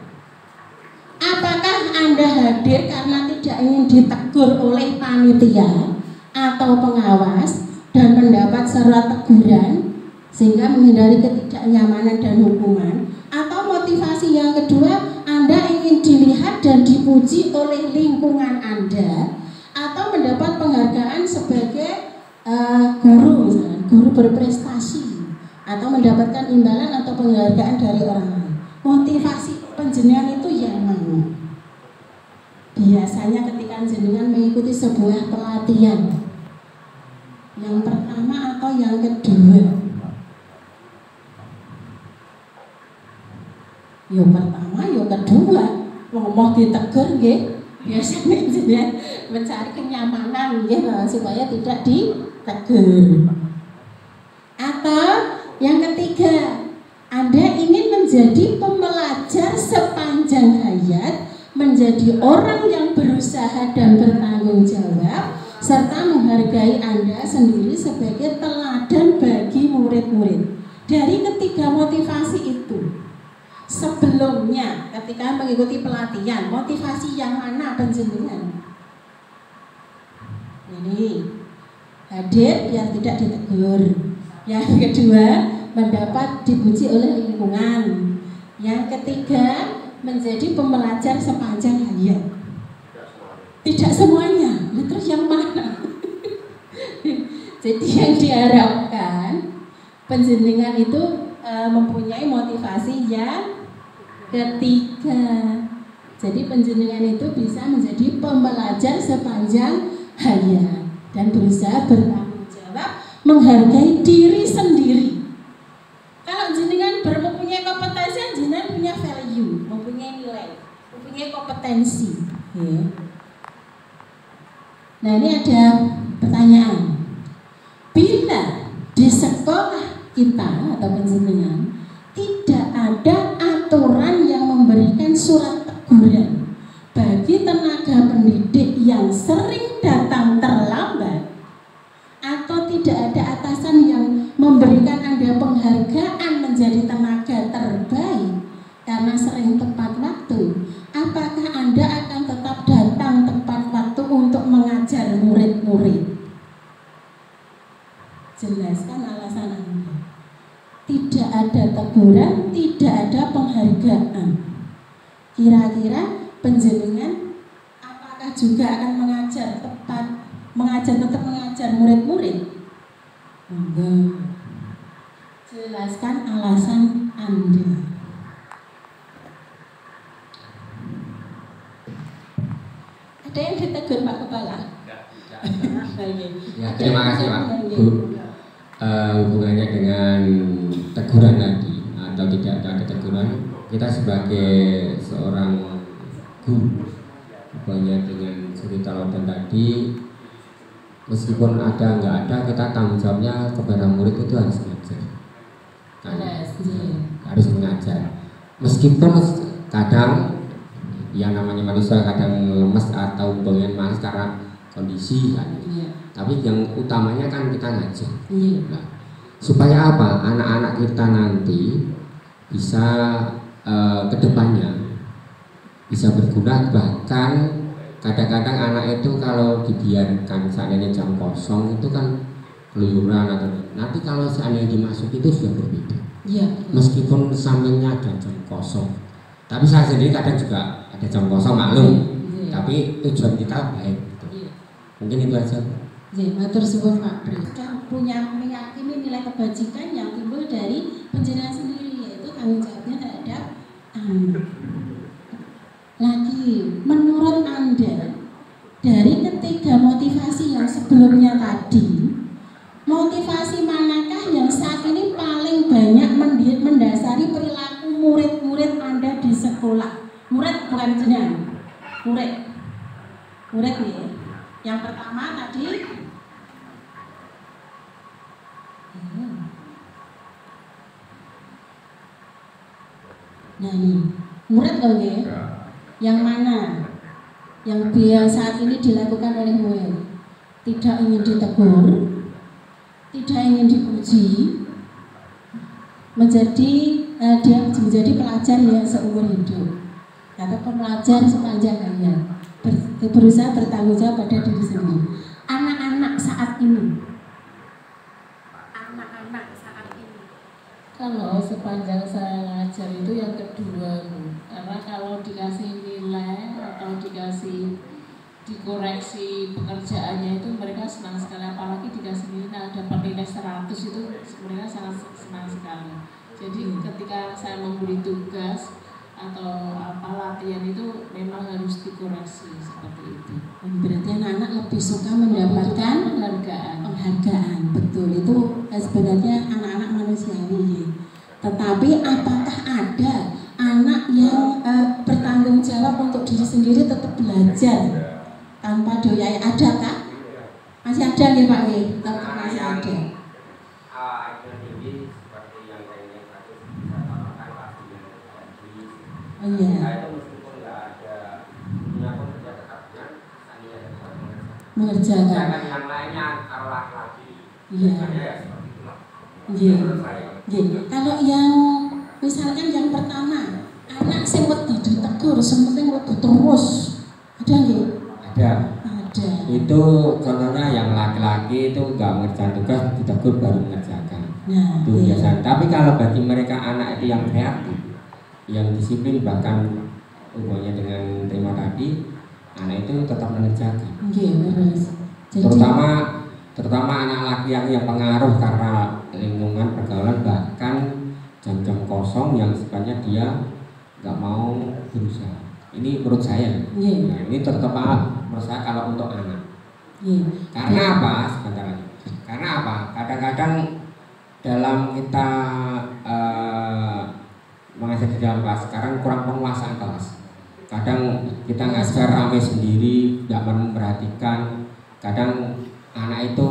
Apakah Anda hadir karena tidak ingin ditegur oleh panitia atau pengawas dan mendapat surat teguran sehingga menghindari ketidaknyamanan dan hukuman? Atau motivasi yang kedua, Anda ingin dilihat dan dipuji oleh lingkungan Anda atau mendapat penghargaan sebagai guru, misalnya guru berprestasi, atau mendapatkan imbalan atau penghargaan dari orang lain. Motivasi penjenengan itu yang mana? Biasanya ketika jenengan mengikuti sebuah pelatihan, Yang pertama atau yang kedua? Yang pertama, yang kedua. Ngomong ditegur nggih. Biasanya jenengan mencari kenyamanan nggih supaya tidak ditegur. Atau yang ketiga, Anda ingin menjadi pembelajar sepanjang hayat, menjadi orang yang berusaha dan bertanggung jawab, serta menghargai Anda sendiri sebagai teladan bagi murid-murid. Dari ketiga motivasi itu, sebelumnya ketika mengikuti pelatihan, motivasi yang mana panjenengan? Ini hadir biar tidak ditegur. Yang kedua, mendapat dipuji oleh lingkungan. Yang ketiga, menjadi pembelajar sepanjang hayat. Tidak semuanya. Terus yang mana? Jadi yang diharapkan panjenengan itu mempunyai motivasi yang ketiga. Jadi panjenengan itu bisa menjadi pembelajar sepanjang hayat dan berusaha bertanggung jawab, menghargai diri sendiri. Kalau jenengan mempunyai kompetensi, jenengan punya value, mempunyai nilai, mempunyai kompetensi. Ya. Nah, ini ada pertanyaan. Bila di sekolah kita atau panjenengan tidak ada aturan yang memberikan surat teguran bagi tenaga pendidik yang sering datang terlambat, atau tidak ada atasan yang memberikan Anda penghargaan menjadi tenaga terbaik karena sering tepat waktu, apakah Anda akan tetap datang tepat waktu untuk mengajar murid-murid? Jelaskan alasan Anda. Tidak ada teguran, tidak ada penghargaan. Kira-kira panjenengan apakah juga akan mengajar tetap mengajar murid-murid? Enggak. Jelaskan alasan Anda. Ada yang ditegur Pak Kepala? Ya, terima kasih Pak Bu. Hubungannya dengan teguran tadi atau tidak ada teguran, kita sebagai seorang guru, hubungannya dengan suri teladan tadi, meskipun ada nggak ada, kita tanggung jawabnya kepada murid itu harus mengajar. Harus mengajar. Meskipun kadang yang namanya manusia kadang lemes atau pengen malas karena kondisi kan. Tapi yang utamanya kan kita ngajar. Nah, supaya apa? Anak-anak kita nanti bisa kedepannya bisa berguna, bahkan kadang-kadang anak itu kalau dibiarkan seandainya jam kosong itu kan keluyuran atau nanti kalau seandainya dimasuk itu sudah berbeda. Meskipun sampingnya ada jam kosong, tapi saya sendiri kadang juga ada jam kosong maklum. Tapi tujuan kita baik. Mungkin itu aja. Matur suwun Pak Bri. Kita punya meyakini nilai kebajikan yang timbul dari panjenengan sendiri, yaitu tanggung jawabnya terhadap Anda. Lagi, menurut Anda dari ketiga motivasi yang sebelumnya tadi, motivasi manakah yang saat ini paling banyak mendasari perilaku murid-murid Anda di sekolah? Murid bukan jenengan. Murid nih. Yang pertama tadi nah ini murid oke. Yang mana yang saat ini dilakukan oleh murid? Tidak ingin ditegur, tidak ingin dipuji, dia menjadi pelajar yang seumur hidup atau pelajar sepanjang hayat, berusaha bertanggung jawab pada diri sendiri. Anak-anak saat ini, kalau sepanjang saya ngajar itu yang kedua, karena kalau dikasih nilai atau dikasih dikoreksi pekerjaannya itu mereka senang sekali, apalagi dikasih nilai dapat nilai 100 itu mereka sangat senang sekali. Jadi ketika saya memberi tugas atau apa latihan itu memang harus dikoreksi seperti itu. Berarti anak-anak lebih suka mendapatkan penghargaan. Betul, itu sebenarnya anak-anak manusiawi. Tetapi apakah ada anak yang bertanggung jawab untuk diri sendiri tetap belajar tanpa doyai? Adakah? Masih ada nih Pak Wi? Tetap masih ada. Oh iya. Mengerjakan. Yang lainnya kalau laki-laki. Iya. Iya. Kalau yang misalkan yang pertama, anak sing wedi ditegur, sementing mlebu terus. Ada nggih? Ada. Ada. Itu contohnya yang laki-laki itu nggak mengerjakan tugas, ditegur baru mengerjakan. Nah, itu biasa. Tapi kalau bagi mereka anak itu yang kreatif, yang disiplin bahkan hubungannya dengan tema tadi, anak itu tetap mengerjakan. Terutama anak laki-laki yang pengaruh karena lingkungan pergaulan, bahkan jam-jam kosong yang sifatnya dia nggak mau berusaha. Ini menurut saya. Nah, ini terutama menurut saya kalau untuk anak. Karena apa? Sebentar lagi. Karena apa? Kadang-kadang dalam kita mengajar di dalam kelas sekarang kurang penguasaan kelas. Kadang kita ngajar rame sendiri, tidak memperhatikan. Kadang anak itu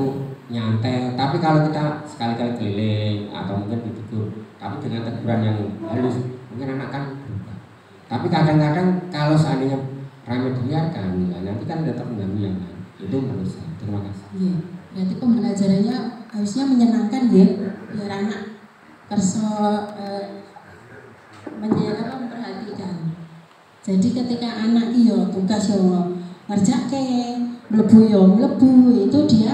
nyantai. Tapi kalau kita sekali-kali keliling atau mungkin ditegur, tapi dengan teguran yang halus, mungkin anak kan berubah. Tapi kadang-kadang kalau seandainya rame dibiarkan, ya nanti kan tetap mengganggu yang lain. Itu menurut saya. Terima kasih. Iya. Berarti pembelajarannya harusnya menyenangkan ya, biar anak memperhatikan. Jadi ketika anak tugas yo ngerjake, mlebu yo mlebu, itu dia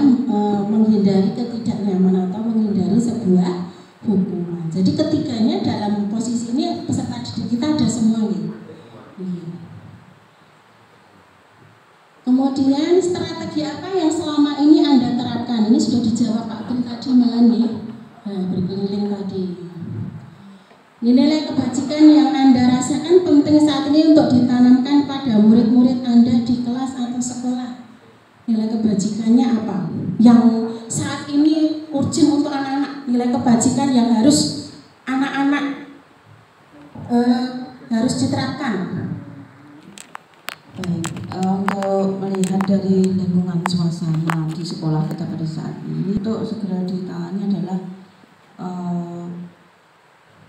menghindari ketidaknyamanan atau menghindari sebuah hukuman. Jadi ketiganya dalam posisi ini peserta didik kita ada semua nih. Kemudian strategi apa yang selama ini Anda terapkan? Ini sudah dijawab Pak Bin tadi malah nih. Berkeliling tadi. Nilai kebajikan yang Anda rasakan penting saat ini untuk ditanamkan pada murid-murid Anda di kelas atau sekolah. Nilai kebajikannya apa? Yang saat ini urgent untuk anak-anak. Nilai kebajikan yang harus anak-anak harus diterapkan. Baik, untuk melihat dari lingkungan suasana di sekolah kita pada saat ini, untuk segera ditangani adalah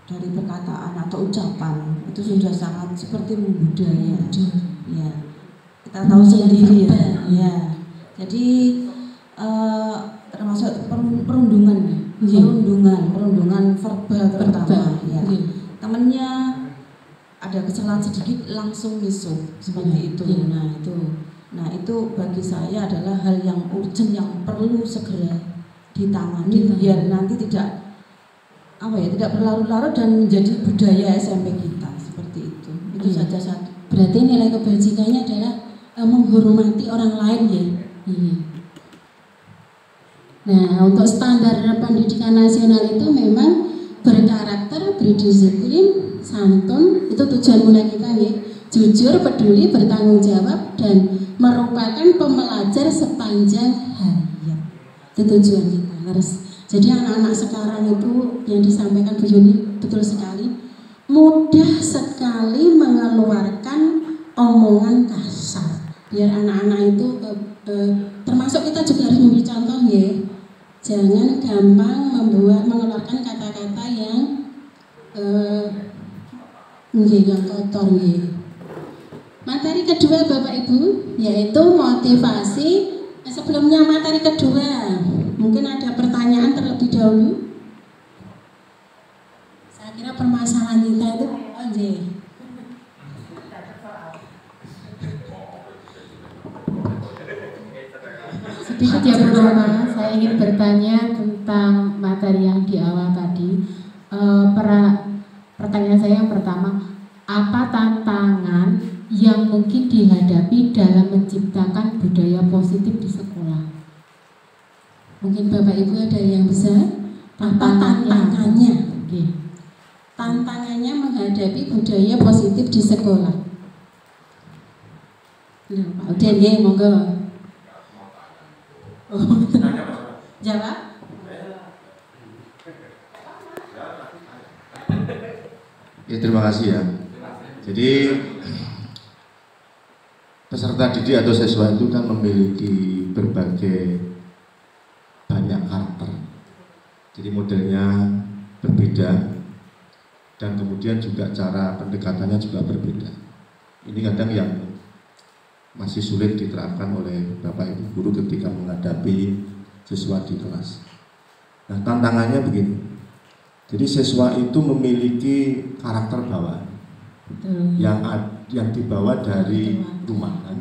dari perkataan atau ucapan itu sudah sangat seperti membudaya. Ya, kita tahu sendiri ya. Jadi termasuk perundungan verbal pertama. Ya. Temennya ada kesalahan sedikit langsung misuk seperti itu. Nah itu bagi saya adalah hal yang urgent yang perlu segera ditangani biar nanti tidak berlarut-larut dan menjadi budaya SMP kita seperti itu. Itu saja satu. Berarti nilai kebajikannya adalah menghormati orang lain ya. Nah, untuk standar pendidikan nasional itu memang berkarakter, berdisiplin, santun, itu tujuan mulai kita ya. Jujur, peduli, bertanggung jawab, dan merupakan pembelajar sepanjang hayat. Itu tujuan kita. Jadi anak-anak sekarang itu yang disampaikan Bu Yuni betul sekali, mudah sekali mengeluarkan omongan kasar. Biar anak-anak itu termasuk kita juga harus memberi contoh ya. Jangan gampang mengeluarkan kata-kata yang kotor ya. Materi kedua Bapak Ibu yaitu motivasi. Sebelumnya materi kedua, mungkin ada pertanyaan terlebih dahulu. Saya kira permasalahan kita itu sedikit ya Bu Roma, saya ingin bertanya tentang materi yang di awal tadi. Pertanyaan saya yang pertama, apa tantangan yang mungkin dihadapi dalam menciptakan budaya positif di sekolah? Mungkin Bapak Ibu ada yang bisa tantangannya. tantangannya menghadapi budaya positif di sekolah. Nah, Pak Uden ya, monggo. Jawab. Ya, terima kasih ya. Jadi peserta didik atau siswa itu kan memiliki berbagai banyak karakter. Jadi modelnya berbeda dan kemudian juga cara pendekatannya juga berbeda. Ini kadang yang masih sulit diterapkan oleh Bapak Ibu guru ketika menghadapi siswa di kelas. Nah, tantangannya begini. Jadi siswa itu memiliki karakter bawaan yang dibawa dari rumah kan.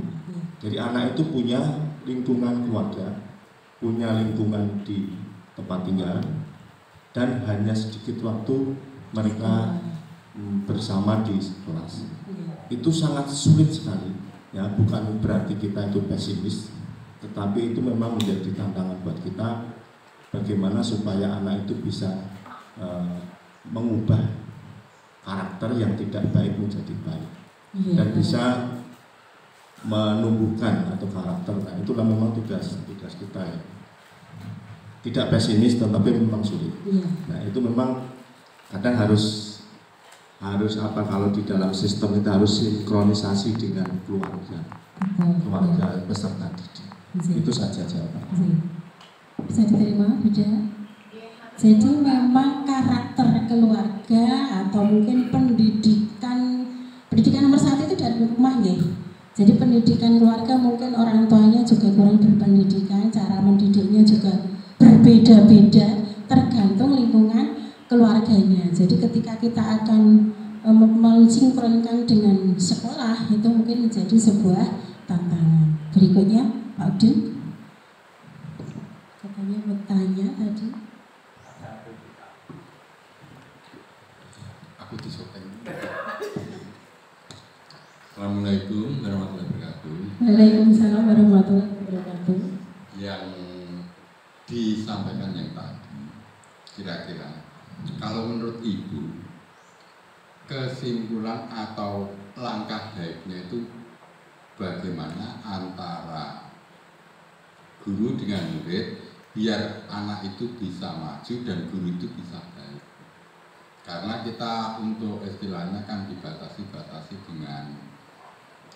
Jadi anak itu punya lingkungan keluarga, punya lingkungan di tempat tinggal, dan hanya sedikit waktu mereka bersama di kelas. Itu sangat sulit sekali. Ya, bukan berarti kita itu pesimis, tetapi itu memang menjadi tantangan buat kita bagaimana supaya anak itu bisa mengubah karakter yang tidak baik menjadi baik dan bisa menumbuhkan atau karakter. Nah, itulah memang tugas kita ya. Tidak pesimis tetapi memang sulit. Nah, itu memang kadang harus apa, kalau di dalam sistem kita harus sinkronisasi dengan keluarga peserta didik. Itu saja jawabannya. Bisa diterima, Bunda? Jadi memang karakter keluarga atau mungkin pendidikan nomor 1 itu dari rumah ya. Jadi pendidikan keluarga mungkin orang tuanya juga kurang berpendidikan, cara mendidiknya juga berbeda-beda tergantung lingkungan keluarganya. Jadi ketika kita akan mensinkronkan dengan sekolah itu mungkin menjadi sebuah tantangan. Berikutnya Pak Udin katanya bertanya tadi. Aku disopeng. Assalamualaikum warahmatullahi wabarakatuh. Waalaikumsalam warahmatullahi wabarakatuh. Yang disampaikan yang tadi, kira-kira kalau menurut Ibu, kesimpulan atau langkah baiknya itu bagaimana antara guru dengan murid biar anak itu bisa maju dan guru itu bisa baik. Karena kita untuk istilahnya kan dibatasi dengan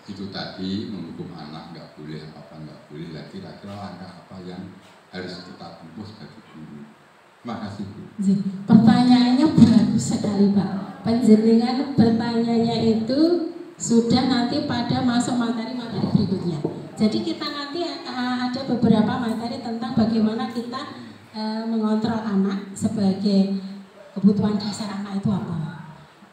itu tadi, menghukum anak nggak boleh, apa nggak boleh. Lah kira-kira langkah apa yang harus kita tempuh sebagai guru? Makasih Bu. Pertanyaannya bagus sekali Pak. Panjenengan bertanyanya itu sudah nanti pada masuk materi-materi berikutnya. Jadi kita nanti ada beberapa materi tentang bagaimana kita mengontrol anak sebagai kebutuhan dasar anak itu apa.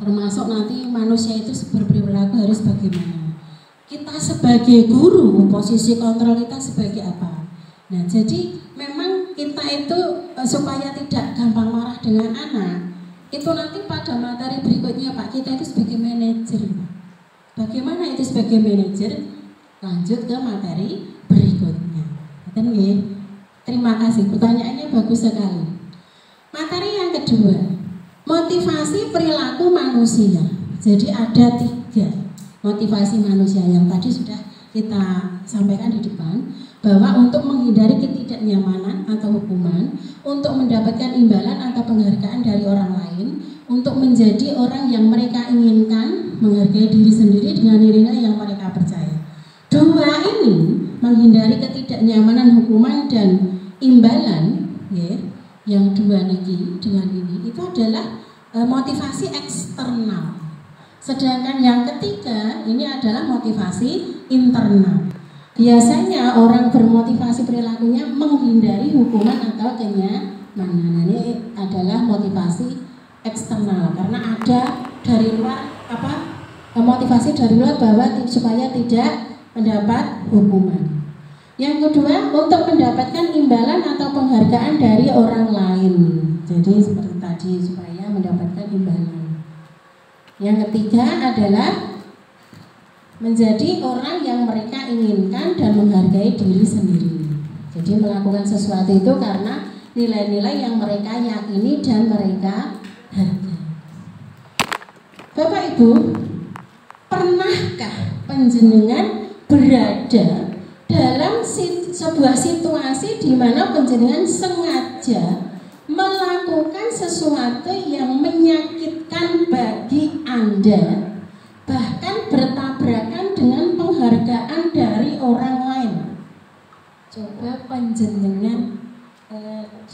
Termasuk nanti manusia itu berperilaku harus bagaimana. Kita sebagai guru, posisi kontrol kita sebagai apa. Nah, jadi memang kita itu supaya tidak gampang marah dengan anak, itu nanti pada materi berikutnya Pak, kita itu sebagai manajer. Bagaimana itu sebagai manajer? Lanjut ke materi berikutnya. Terima kasih, pertanyaannya bagus sekali. Materi yang kedua, motivasi perilaku manusia. Jadi ada 3 motivasi manusia yang tadi sudah kita sampaikan di depan, bahwa untuk menghindari ketidaknyamanan atau hukuman, untuk mendapatkan imbalan atau penghargaan dari orang lain, untuk menjadi orang yang mereka inginkan, menghargai diri sendiri dengan nilai yang mereka percaya. 2 ini, menghindari ketidaknyamanan, hukuman dan imbalan, ya, yang 2 niki dengan ini itu adalah motivasi eksternal. Sedangkan yang ketiga ini adalah motivasi internal. Biasanya orang bermotivasi perilakunya menghindari hukuman atau kenyamanan. Ini adalah motivasi eksternal karena ada dari luar motivasi dari luar bahwa supaya tidak mendapat hukuman. Yang kedua, untuk mendapatkan imbalan atau penghargaan dari orang lain. Jadi seperti tadi supaya mendapatkan imbalan. Yang ketiga adalah menjadi orang yang mereka inginkan dan menghargai diri sendiri. Jadi melakukan sesuatu itu karena nilai-nilai yang mereka yakini dan mereka hargai. Bapak Ibu, pernahkah panjenengan berada dalam sebuah situasi di mana panjenengan sengaja melakukan sesuatu yang menyakitkan bagi Anda, bahkan bertabrakan dengan penghargaan dari orang lain? Coba panjenengan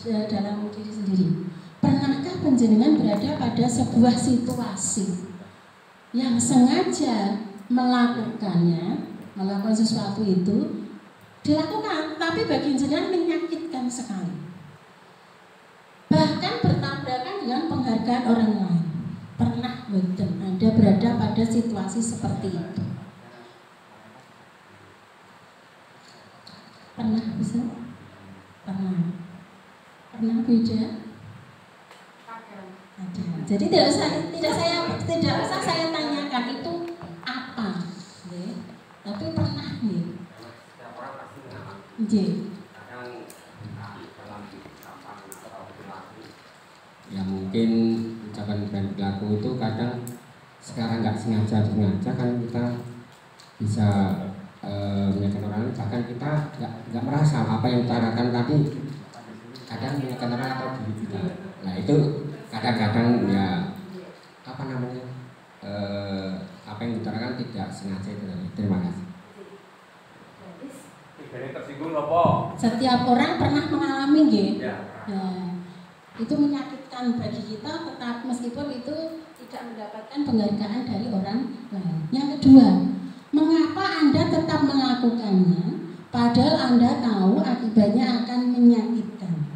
dalam diri sendiri, pernahkah panjenengan berada pada sebuah situasi yang sengaja melakukan sesuatu itu dilakukan, tapi bagi jenengan menyakitkan sekali, bahkan bertabrakan dengan penghargaan orang lain? Pernah betul Anda berada pada situasi seperti itu? Pernah bisa? Pernah beda? Ada. Jadi tidak usah saya tanyakan itu apa, tapi pernah nih. Ya mungkin ucapan dan perilaku itu kadang sekarang nggak sengaja kan kita bisa menyakitkan orang lain, bahkan kita nggak merasa apa yang kita lakukan tadi kadang menyakitkan orang atau diri kita. Nah itu kadang-kadang ya apa namanya apa yang kita lakukan tidak sengaja itu. Terima kasih. Setiap orang pernah mengalami itu menyakitkan bagi kita, tetap meskipun itu tidak mendapatkan penghargaan dari orang lain. Yang kedua, mengapa Anda tetap melakukannya padahal Anda tahu akibatnya akan menyakitkan?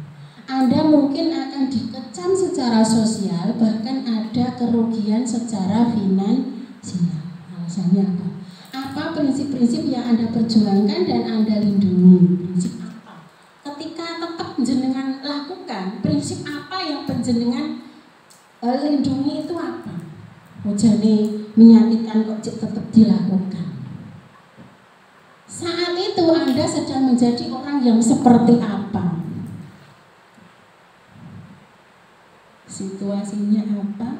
Anda mungkin akan dikecam secara sosial, bahkan ada kerugian secara finansial. Alasannya apa? Apa prinsip-prinsip yang Anda perjuangkan dan Anda lindungi? Prinsip apa? Ketika tetap jenengan lakukan, prinsip apa yang penjenengan lindungi itu apa? Ujane menyakitkan kok tetap dilakukan. Saat itu Anda sedang menjadi orang yang seperti apa? Situasinya apa?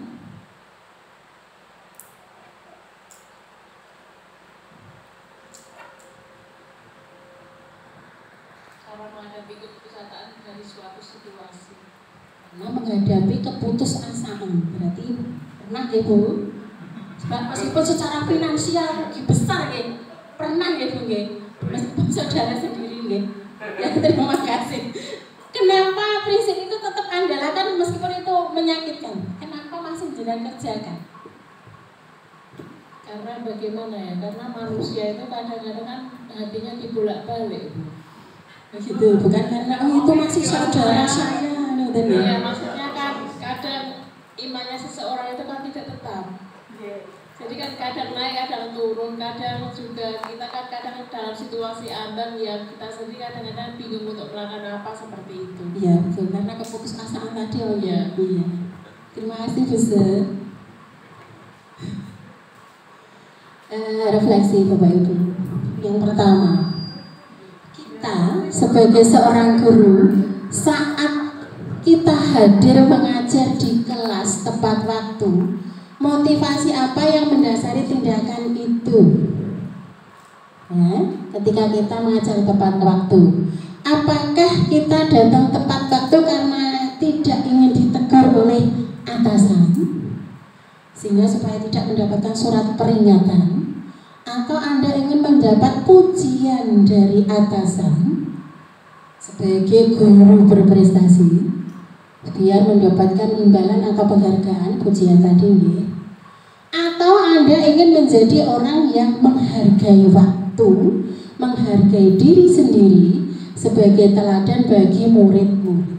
Cara menghadapi keputusasaan dari suatu situasi. Karena menghadapi keputusasaan berarti pernah ya Bu? Meskipun secara finansial rugi besar ya, pernah ya Bu ya? Meskipun saudara sendiri ya. Ya terima kasih. Kenapa prinsip itu tetap Anda lakukan meskipun itu menyakitkan? Kenapa masih jenengan kerjakan? Karena bagaimana ya? Karena manusia itu kadang-kadang kan hatinya dibolak-balik. Begitu, bukan karena itu masih saudara saya. Ya, maksudnya kan kadang imannya seseorang itu kan tidak tetap. Jadi kan kadang naik, kadang turun, kadang juga kita kan kadang dalam situasi ambang yang kita sendiri kadang-kadang bingung untuk melakukan apa seperti itu. Iya betul, karena keputusasaan tadi iya. Terima kasih Bu. Refleksi Bapak Ibu. Yang pertama, kita sebagai seorang guru saat kita hadir mengajar di kelas tepat waktu, motivasi apa yang mendasari tindakan itu? Ketika kita mengajar tepat waktu, apakah kita datang tepat waktu karena tidak ingin ditegur oleh atasan sehingga supaya tidak mendapatkan surat peringatan, atau Anda ingin mendapat pujian dari atasan sebagai guru berprestasi biar mendapatkan imbalan atau penghargaan pujian tadi ya? Atau Anda ingin menjadi orang yang menghargai waktu, menghargai diri sendiri sebagai teladan bagi murid-murid?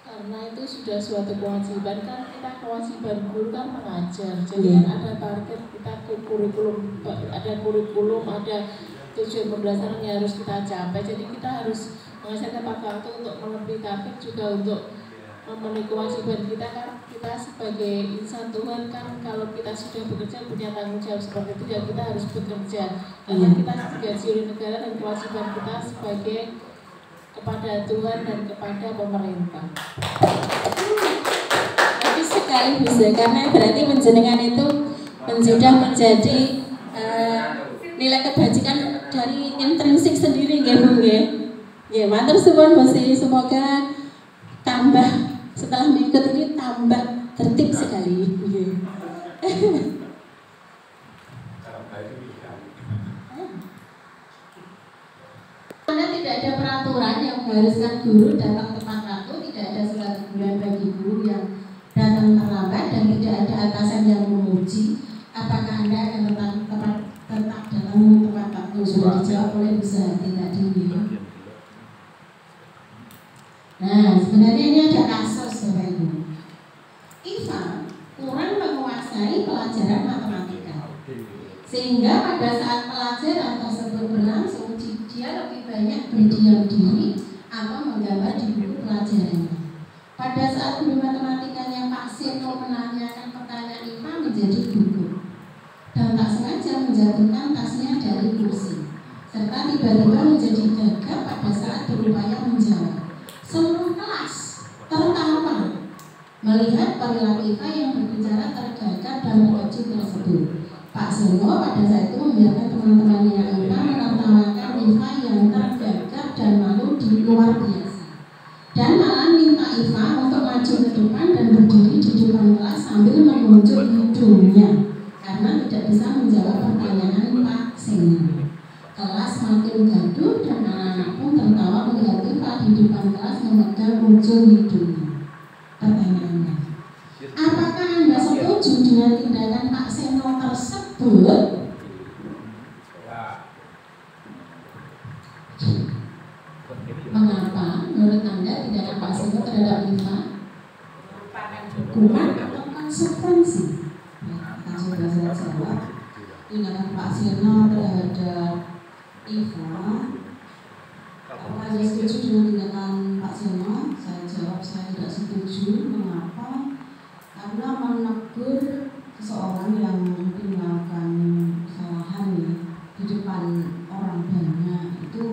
Karena itu sudah suatu kewajiban, kan kita kewajiban guru kan mengajar. Jadi kan ada target kita kurikulum, ada tujuan pembelajaran yang harus kita capai. Jadi kita harus mengajar tepat waktu untuk melebihi target, juga untuk memenuhi kewajiban kita. Kan kita sebagai insan Tuhan kan kalau kita sudah bekerja punya tanggung jawab seperti itu, ya kita harus bekerja karena kita digaji oleh negara dan kewajiban kita sebagai kepada Tuhan dan kepada pemerintah. Jadi sekaligus ya, karena berarti menjenengan itu sudah menjadi nilai kebajikan dari intrinsik sendiri nggih Bu nggih. Nggih, matur suwun Bu Sri, semoga tambah setelah mengikut ini tambah tertib sekali. Nggih. Karena tidak ada peraturan yang mengharuskan guru datang tepat waktu, tidak ada surat teguran bagi guru yang datang terlambat, dan tidak ada atasan yang memuji apakah Anda akan tetap dalam tepat waktu. Sudah dijawab oleh Bu Sahati tadi. Nah, sebenarnya ini ada kasus Bapak Ibu. Iva kurang menguasai pelajaran matematika, sehingga pada saat pelajaran tersebut berlangsung dia lebih banyak berdiam diri atau menggambar di buku pelajarannya. Pada saat guru matematikanya Pak Seno menanyakan pertanyaan Iva menjadi gugup dan tak sengaja menjatuhkan tasnya dari kursi, serta tiba-tiba menjadi gagap pada saat berupaya menjawab. Seluruh kelas tertawa melihat perilaku Iva yang berbicara tergagap dan terkejut tersebut. Pak Seno pada saat itu membiarkan teman-temannya Iva menertawakan Iva yang tergagap dan malu di luar biasa, dan malah minta Iva untuk maju ke depan dan berdiri di depan kelas sambil menunjuk hidungnya karena tidak bisa menjawab pertanyaan Pak Seno. Kelas makin gaduh dan anak-anak pun tertawa melihat Iva di depan kelas memegang ujung hidungnya. Pertanyaannya, apakah Anda setuju dengan tindakan Pak Seno tersebut? Mengapa menurut Anda tindakan Pak Seno terhadap Iva merupakan hukuman atau konsekuensi? Kita coba saya jawab. Tindakan Pak Seno terhadap Iva, apakah Anda setuju dengan tindakan Pak Seno? Saya jawab saya tidak setuju. Mengapa? Karena menegur seseorang yang mungkin melakukan kesalahan di depan orang banyak itu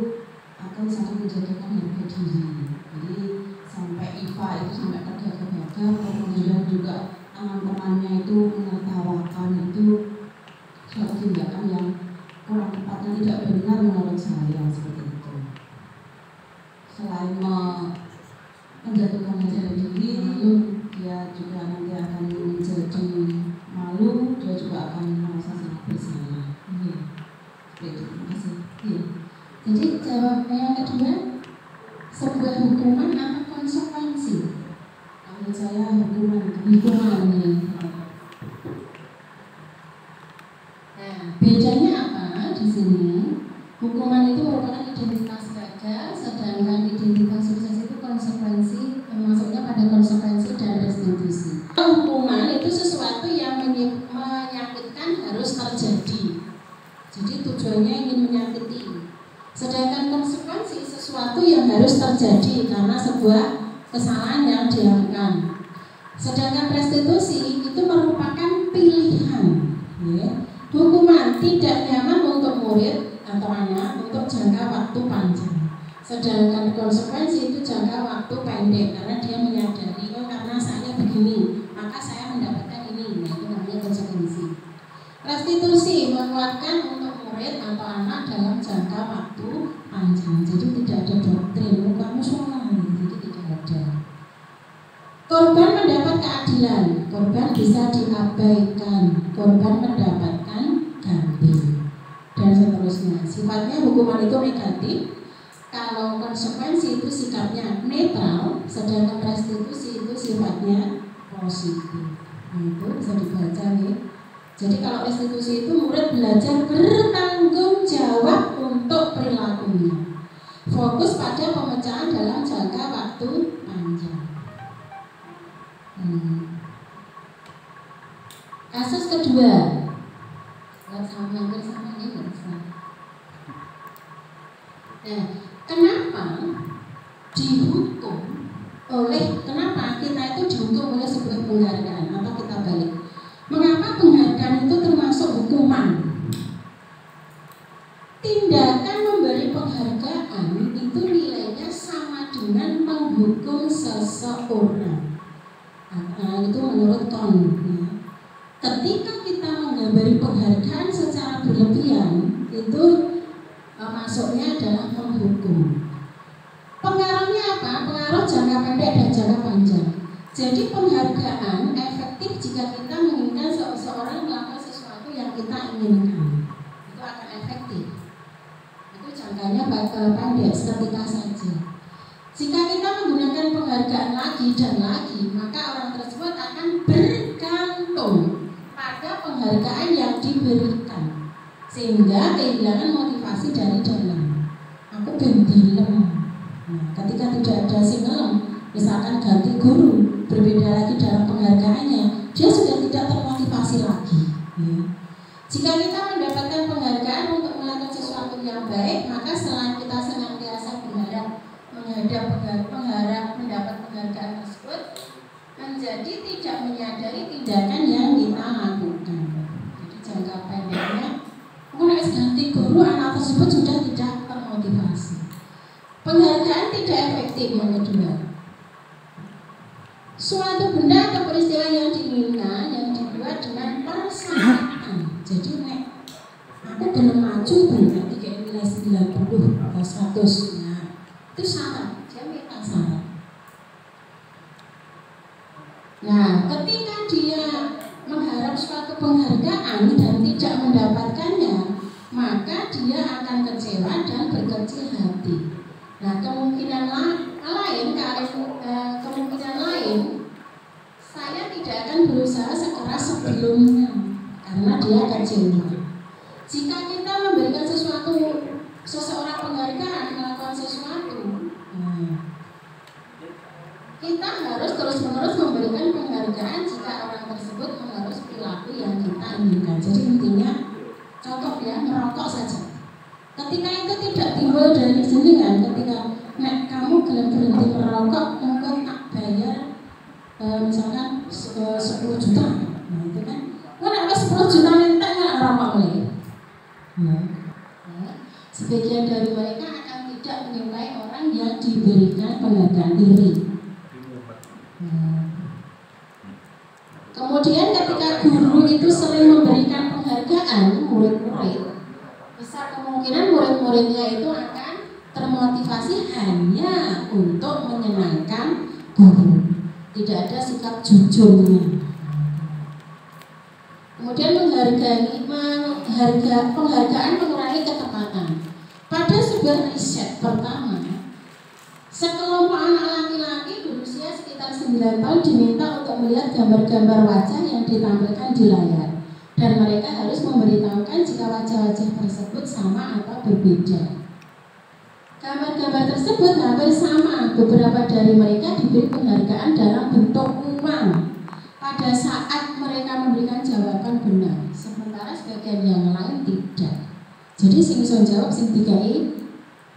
akan sangat menjadikan harga diri. Jadi sampai Iva itu sampai tergagap-gagap, kemudian juga teman-temannya itu menertawakan, itu suatu tindakan yang kurang tepatnya tidak benar menurut saya seperti itu. Selain menjatuhkan harga diri, lalu dia juga nanti akan menjadi malu, dia juga akan merasa sangat bersalah. Seperti itu. Terima kasih. Jadi jawab yang kedua, sebuah hukuman atau konsekuensi? Menurut saya hukuman. Nah, bedanya apa di sini? Hukuman itu merupakan identitas gagal, sedangkan identitas sukses itu konsekuensi, maksudnya pada konsekuensi dan restitusi. Hukuman itu sesuatu yang menyakitkan harus terjadi. Jadi tujuannya ingin menyakiti. Sedangkan konsekuensi sesuatu yang harus terjadi karena sebuah kesalahan yang dilakukan. Sedangkan restitusi itu merupakan pilihan. Ya. Hukuman tidak nyaman untuk murid atau anak untuk jangka waktu panjang. Sedangkan konsekuensi itu jangka waktu pendek karena dia menyadari, oh karena saya begini, maka saya mendapatkan ini. Nah, itu namanya konsekuensi. Restitusi menguatkan untuk murid atau anak dalam jangka waktu panjang. Jadi tidak ada doktrin, kamu salah, jadi tidak ada. Korban mendapat keadilan, korban bisa diabaikan, korban mendapatkan ganti, dan seterusnya. Sifatnya hukuman itu negatif. Kalau konsekuensi itu sikapnya netral, sedangkan restitusi itu sifatnya positif. Nah, itu bisa dibaca nih. Jadi kalau restitusi itu murid belajar bertanggung jawab untuk perilakunya, fokus pada pemecahan dalam jangka waktu panjang. Kasus kedua, hampir sama ini. Nah, kenapa dihukum kenapa kita itu dihukum oleh sebuah penghargaan atau kita balik? Mengapa penghargaan itu termasuk hukuman? Tindakan memberi penghargaan itu nilainya sama dengan menghukum seseorang. Itu menurut jika kita menginginkan seseorang melakukan sesuatu yang kita inginkan, itu akan efektif. Itu jangkanya pendek, seketika saja. Jika kita menggunakan penghargaan lagi dan lagi, maka orang tersebut akan bergantung pada penghargaan yang diberikan, sehingga kehilangan motivasi dari dalam. Aku bendelem. Nah, ketika tidak ada singelem, misalkan ganti guru, berbeda lagi dalam penghargaannya, dia sudah tidak termotivasi lagi. Ya. Jika kita mendapatkan penghargaan untuk melakukan sesuatu yang baik, maka selain kita senantiasa mendapat penghargaan tersebut, menjadi tidak menyadari tindakan yang kita lakukan. Jadi jangka pendeknya, mungkin ganti guru, anak tersebut sudah tidak termotivasi. Penghargaan tidak efektif. Yang kedua, suatu benda atau peristiwa yang diinginkan yang dibuat dengan persyaratan. Jadi aku belum maju berarti kayak nilai 90 atau 100. Nah, itu syarat, dia minta syarat. Nah, ketika dia mengharap suatu penghargaan dan tidak mendapatkannya, maka dia akan kecewa dan berkecil hati. Nah, kemungkinan lain, saya tidak akan berusaha sekeras sebelumnya karena dia kecewa. Jika kita memberikan seseorang penghargaan melakukan sesuatu, kita harus terus-menerus memberikan penghargaan jika orang tersebut menerus perilaku yang kita inginkan. Jadi intinya, contoh ya, merokok saja. Ketika itu tidak timbul dari jenengan, ketika kamu berhenti merokok, mungkin tak bayar misalkan 10 juta, nah itu kan, kalau 10 juta minta nggak rokok lagi. Sebagian dari mereka akan tidak menyukai orang yang diberikan penghargaan diri. Kemudian ketika guru itu sering memberikan penghargaan murid-murid, besar kemungkinan murid-muridnya itu akan termotivasi hanya untuk menyenangkan guru, tidak ada sikap jujurnya. Kemudian penghargaan mengurangi ketepatan. Pada sebuah riset pertama, sekelompok anak laki-laki berusia sekitar 9 tahun diminta untuk melihat gambar-gambar wajah yang ditampilkan di layar, dan mereka harus memberitahukan jika wajah-wajah tersebut sama atau berbeda. Gambar-gambar tersebut hampir sama. Beberapa dari mereka diberi penghargaan dalam bentuk uang pada saat mereka memberikan jawaban benar, sementara sebagian yang lain tidak. Jadi sing iso jawab sing dikai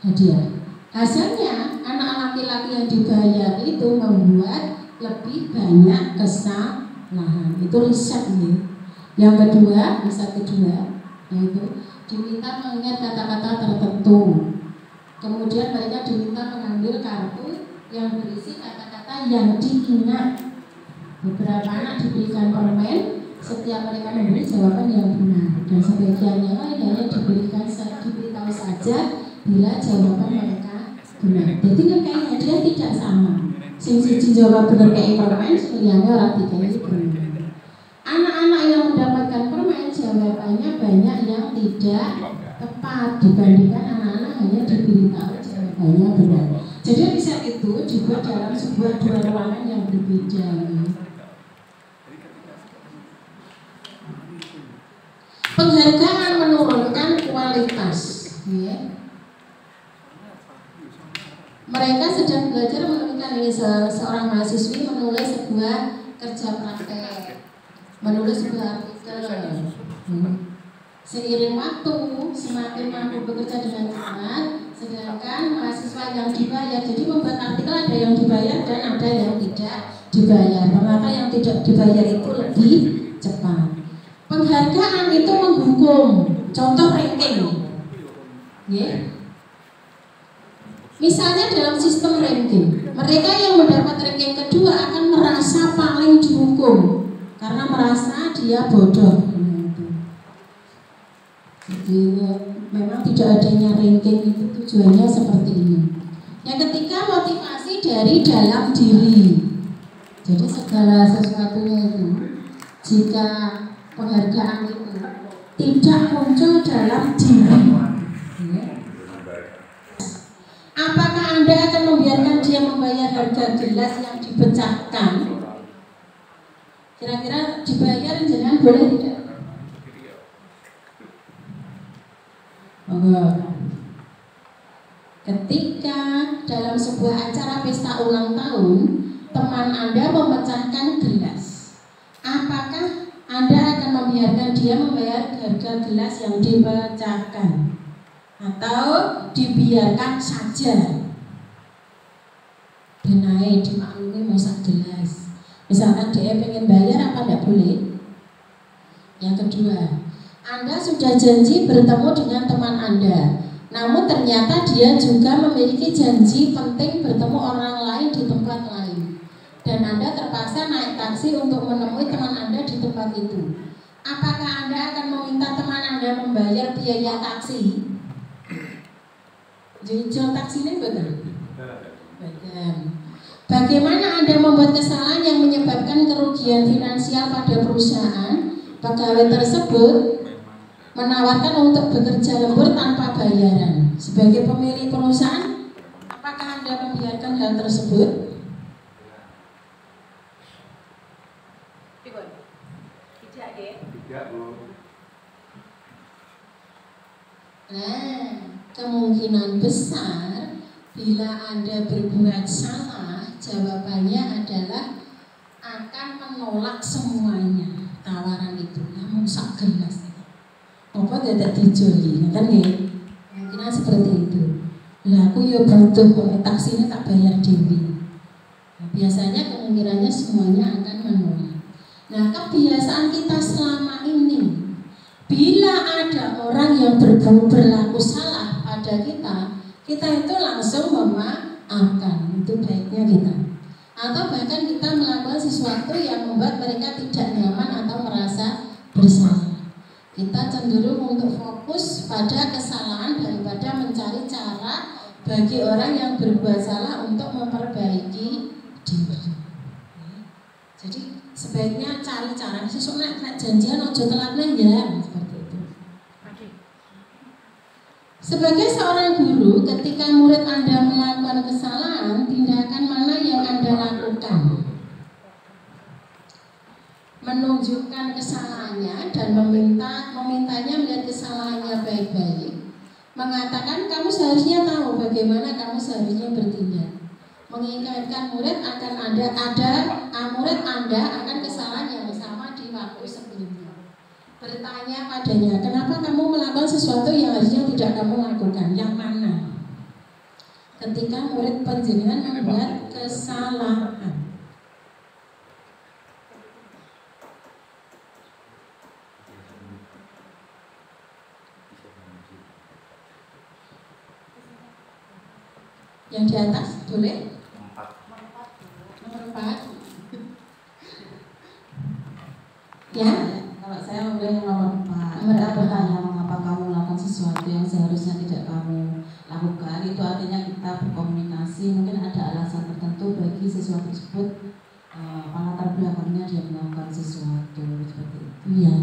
hadiah. Hasilnya anak laki-laki yang dibayar itu membuat lebih banyak kesalahan. Itu riset nih. Yang kedua, riset kedua yaitu diminta mengingat kata-kata tertentu. Kemudian mereka diminta mengambil kartu yang berisi kata-kata yang diingat. Beberapa anak diberikan permen, setiap mereka memberi jawaban yang benar, dan sebagian yang lain hanya diberitahu saja bila jawaban mereka benar. Jadi kayak hadiah tidak sama. Sing siji jawab benar kayak permen, yang orang dikai benar. Anak-anak yang mendapatkan permen jawabannya banyak yang tidak tepat dibandingkan anak-anak hanya diberitahu jawabannya benar. Jadi riset itu dibuat dalam dua ruangan yang berbeda. Penghargaan menurunkan kualitas. Ya. Mereka sedang belajar menemukan ini seorang mahasiswi menulis sebuah kerja praktek, menulis sebuah artikel. Seiring waktu semakin mampu bekerja dengan cepat, sedangkan mahasiswa yang dibayar, jadi membuat artikel ada yang dibayar dan ada yang tidak dibayar. Maka yang tidak dibayar itu lebih cepat. Penghargaan itu menghukum. Contoh ranking, yeah. Misalnya dalam sistem ranking, mereka yang mendapat ranking kedua akan merasa paling dihukum karena merasa dia bodoh. Jadi memang tidak adanya ranking itu tujuannya seperti ini. Yang ketiga, motivasi dari dalam diri. Jadi segala sesuatunya itu jika penghargaan itu tidak muncul dalam diri, apakah Anda akan membiarkan dia membayar harga gelas yang dipecahkan? Kira-kira dibayar jangan boleh tidak? Ketika dalam sebuah acara pesta ulang tahun teman Anda memecahkan gelas, apakah Anda akan membiarkan dia membayar harga gelas yang dipecahkan atau dibiarkan saja? Benae dimaklumi masak gelas. Misalkan dia pengen bayar, apa tidak boleh? Yang kedua, Anda sudah janji bertemu dengan teman Anda, namun ternyata dia juga memiliki janji penting bertemu orang lain di tempat lain, dan Anda terpaksa naik taksi untuk menemui teman Anda di tempat itu. Apakah Anda akan meminta teman Anda membayar biaya taksi? Jual taksi ini betul? Betul. Bagaimana Anda membuat kesalahan yang menyebabkan kerugian finansial pada perusahaan? Pegawai tersebut menawarkan untuk bekerja lembur tanpa bayaran. Sebagai pemilik perusahaan, apakah Anda membiarkan hal tersebut? Nah, kemungkinan besar bila Anda berbuat salah, jawabannya adalah akan menolak semuanya tawaran itu. Namun sak gelas apa tidak dijoli, kan ya? Kemungkinan seperti itu. Lah aku ya butuh taksi ini tak bayar dewi. Nah, biasanya kemungkinannya semuanya akan menolak. Nah, kebiasaan kita selama ini, bila ada orang yang berlaku salah pada kita itu langsung memaafkan. Itu baiknya kita. Atau bahkan kita melakukan sesuatu yang membuat mereka tidak nyaman atau merasa bersalah. Kita cenderung untuk fokus pada kesalahan daripada mencari cara bagi orang yang berbuat salah untuk memperbaiki diri. Jadi sebaiknya cari cara. Sesuk nek janjian ojo telat ya, seperti itu. Sebagai seorang guru, ketika murid Anda melakukan kesalahan, tindakan mana yang Anda lakukan? Menunjukkan kesalahannya dan memintanya melihat kesalahannya baik-baik. Mengatakan kamu seharusnya tahu bagaimana kamu seharusnya bertindak. Mengingatkan murid akan murid Anda akan kesalahan yang sama di waktu sebelumnya. Bertanya padanya, kenapa kamu melakukan sesuatu yang harusnya tidak kamu lakukan? Yang mana? Ketika murid panjenengan membuat kesalahan. Yang di atas boleh? Nomor 4. Ya, kalau saya memilih nomor 4. Nomor apa? Bertanya mengapa kamu melakukan sesuatu yang seharusnya tidak kamu lakukan. Itu artinya kita berkomunikasi. Mungkin ada alasan tertentu bagi sesuatu tersebut, latar belakangnya dia melakukan sesuatu seperti itu. Iya.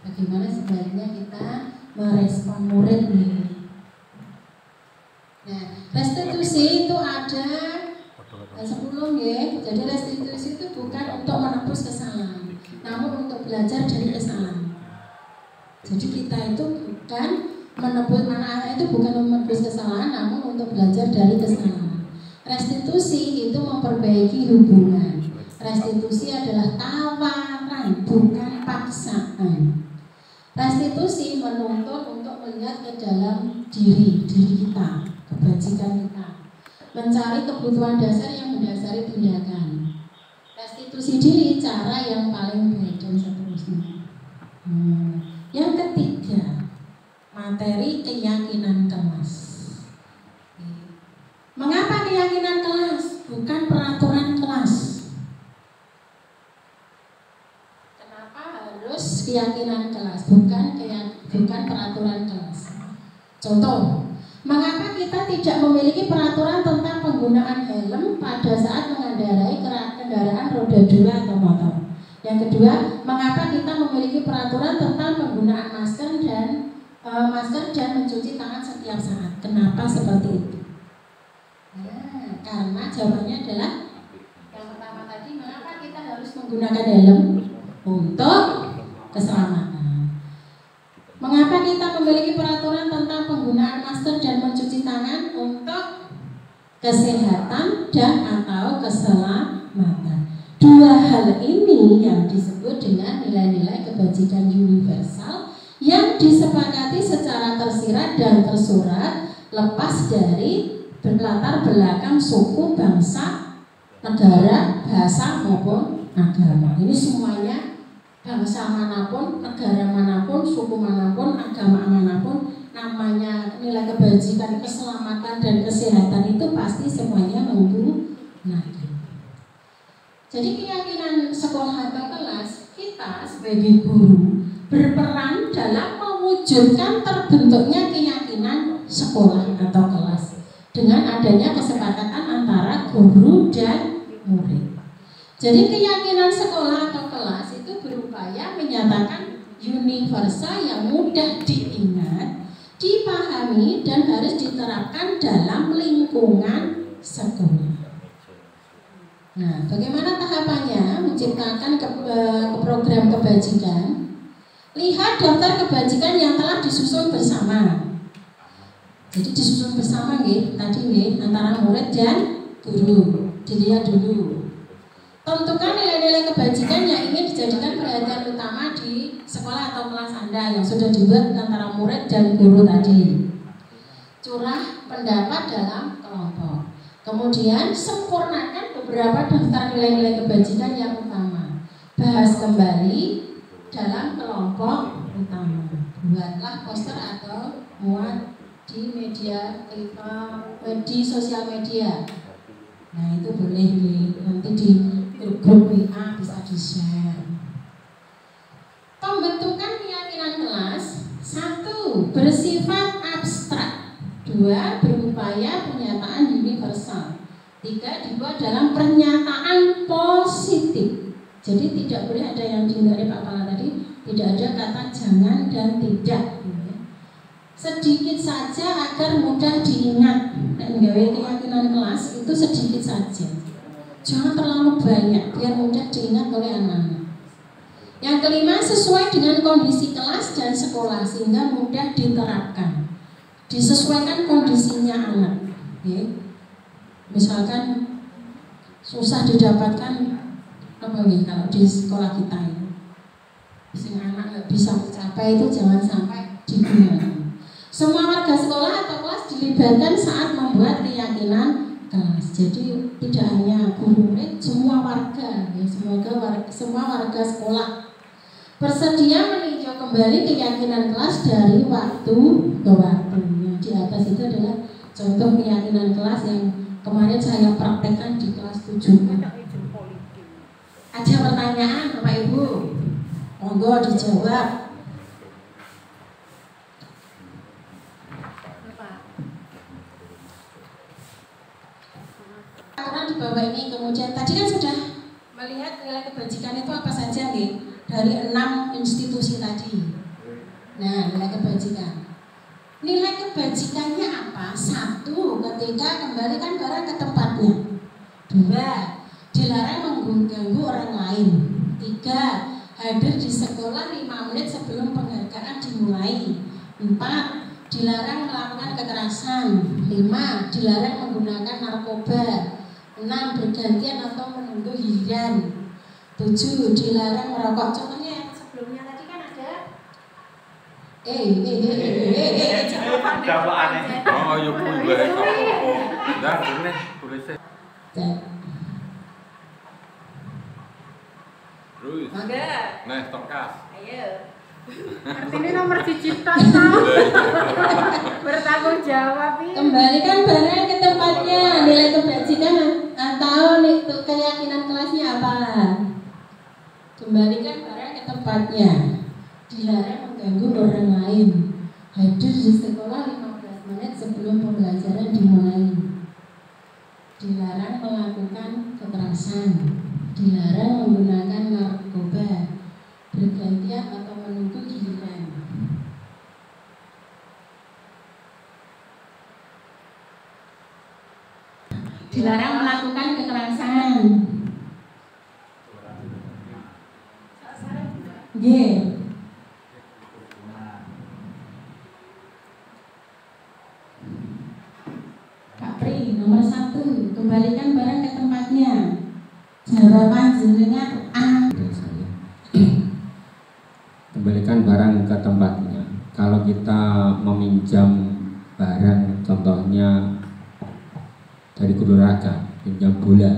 Bagaimana sebaiknya kita merespon murid ini? Nah, restitusi itu ada 10 ya. Jadi restitusi itu bukan untuk menebus kesalahan, namun untuk belajar dari kesalahan. Jadi kita itu bukan menebus, anak-anak itu bukan menebus kesalahan, namun untuk belajar dari kesalahan. Restitusi itu memperbaiki hubungan. Restitusi adalah tawaran, bukan paksaan. Restitusi menuntut untuk melihat ke dalam diri kita, kebajikan kita, mencari kebutuhan dasar yang mendasari tindakan. Restitusi diri cara yang paling baik dan seterusnya. Yang ketiga, materi keyakinan kelas. Mengapa keyakinan kelas, bukan peraturan kelas? Kenapa harus keyakinan kelas, bukan peraturan kelas? Contoh, mengapa kita tidak memiliki peraturan tentang penggunaan helm pada saat mengendarai kendaraan roda 2 atau motor? Yang kedua, mengapa kita memiliki peraturan tentang penggunaan masker dan mencuci tangan setiap saat? Kenapa seperti itu? Nah, karena jawabannya adalah yang pertama tadi, mengapa kita harus menggunakan helm? Untuk keselamatan. Mengapa kita memiliki peraturan tentang penggunaan masker dan mencuci tangan? Untuk kesehatan dan atau keselamatan. Dua hal ini yang disebut dengan nilai-nilai kebajikan universal yang disepakati secara tersirat dan tersurat lepas dari latar belakang suku, bangsa, negara, bahasa maupun agama. Ini semuanya, bangsa manapun, negara manapun, suku manapun, agama manapun, namanya nilai kebajikan, keselamatan dan kesehatan itu pasti semuanya menggunakan. Jadi keyakinan sekolah atau kelas, kita sebagai guru berperan dalam mewujudkan terbentuknya keyakinan sekolah atau kelas dengan adanya kesepakatan antara guru dan murid. Jadi keyakinan sekolah atau kelas itu berupaya menyatakan universal yang mudah diingat, dipahami dan harus diterapkan dalam lingkungan sekolah. Nah, bagaimana tahapannya menciptakan program kebajikan? Lihat daftar kebajikan yang telah disusun bersama. Jadi disusun bersama tadi antara murid dan guru. Dilihat dulu. Tentukan nilai-nilai kebajikan yang ingin dijadikan perhatian utama di sekolah atau kelas Anda yang sudah dibuat antara murid dan guru tadi. Curah pendapat dalam kelompok. Kemudian sempurnakan beberapa daftar nilai-nilai kebajikan yang utama. Bahas kembali dalam kelompok utama. Buatlah poster atau muat di media, di sosial media. Nah itu boleh nanti di grup WA bisa di-share. Pembentukan keyakinan kelas. 1. Bersifat abstrak. 2. Berupaya penyataan universal. 3. Dibuat dalam pernyataan positif. Jadi tidak boleh ada yang dihindari Pak Pala tadi. Tidak ada kata jangan dan tidak. Sedikit saja agar mudah diingat. Menggawe keyakinan kelas itu sedikit saja. Jangan terlalu banyak biar mudah diingat oleh anak-anak. Yang kelima, sesuai dengan kondisi kelas dan sekolah sehingga mudah diterapkan. Disesuaikan kondisinya anak. Misalkan susah didapatkan kalau di sekolah kita ini, sehingga anak nggak bisa mencapai itu jangan sampai digunakan. Semua warga sekolah atau kelas dilibatkan saat membuat keyakinan kelas. Jadi tidak hanya guru murid, semua warga, semua warga sekolah bersedia meninjau kembali keyakinan kelas dari waktu ke waktu. Yang di atas itu adalah contoh keyakinan kelas yang kemarin saya praktekkan di kelas 7. Ada pertanyaan Bapak Ibu? Monggo dijawab. Aturan di bawah ini, kemudian tadi kan sudah melihat nilai kebajikan itu apa saja nih dari 6 institusi tadi. Nah, nilai kebajikan. Nilai kebajikannya apa? 1. Ketika kembalikan barang ke tempatnya. 2. Dilarang mengganggu orang lain. 3. Hadir di sekolah 5 menit sebelum penghargaan dimulai. 4. Dilarang melakukan kekerasan. 5. Dilarang menggunakan narkoba. 6. Bergantian atau menunggu giliran. 7. Dilarang merokok. Contohnya yang sebelumnya tadi kan ada Jawab aneh. Oh, yo kuwi wae kok. Dah, ini tulisnya. Terus. Mangga. Nah, tongkas. Ayo. Artinya nomor digital bertanggung jawab ini. Kembalikan barang ke tempatnya. Nilai kebajikan atau keyakinan kelasnya apa? Kembalikan barang ke tempatnya. Dilarang mengganggu orang lain. Hadir di sekolah 15 menit sebelum pembelajaran dimulai. Dilarang melakukan kekerasan. Dilarang menggunakan narkoba. gantian atau menunggu giliran. Dilarang melakukan kekerasan. Nggih. Kapri nomor 1, kembalikan barang ke tempatnya. Jawaban jenengan A. Kembalikan barang ke tempatnya. Kalau kita meminjam barang, contohnya dari guru raga, pinjam bola,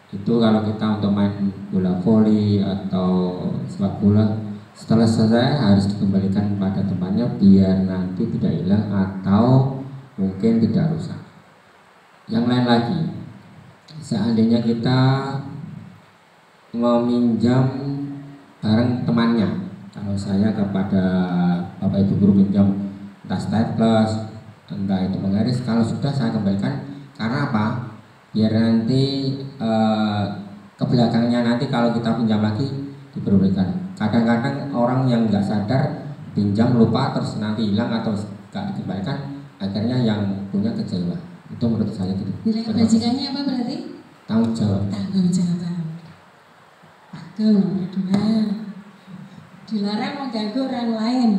itu kalau kita untuk main bola voli atau sepak bola, setelah selesai harus dikembalikan pada tempatnya biar nanti tidak hilang atau mungkin tidak rusak. Yang lain lagi, seandainya kita meminjam barang temannya, kalau saya kepada bapak ibu guru pinjam entah staples, entah itu penggaris, kalau sudah saya kembalikan. Karena apa? Biar nanti ke belakangnya nanti kalau kita pinjam lagi diperbolehkan. Kadang-kadang orang yang nggak sadar pinjam lupa terus nanti hilang atau nggak dikembalikan, akhirnya yang punya kecewa. Itu menurut saya gitu. Nilai kebajikannya apa berarti? Tanggung jawab. Tanggung jawab. Aku nomor 2. Dilarang mengganggu orang lain.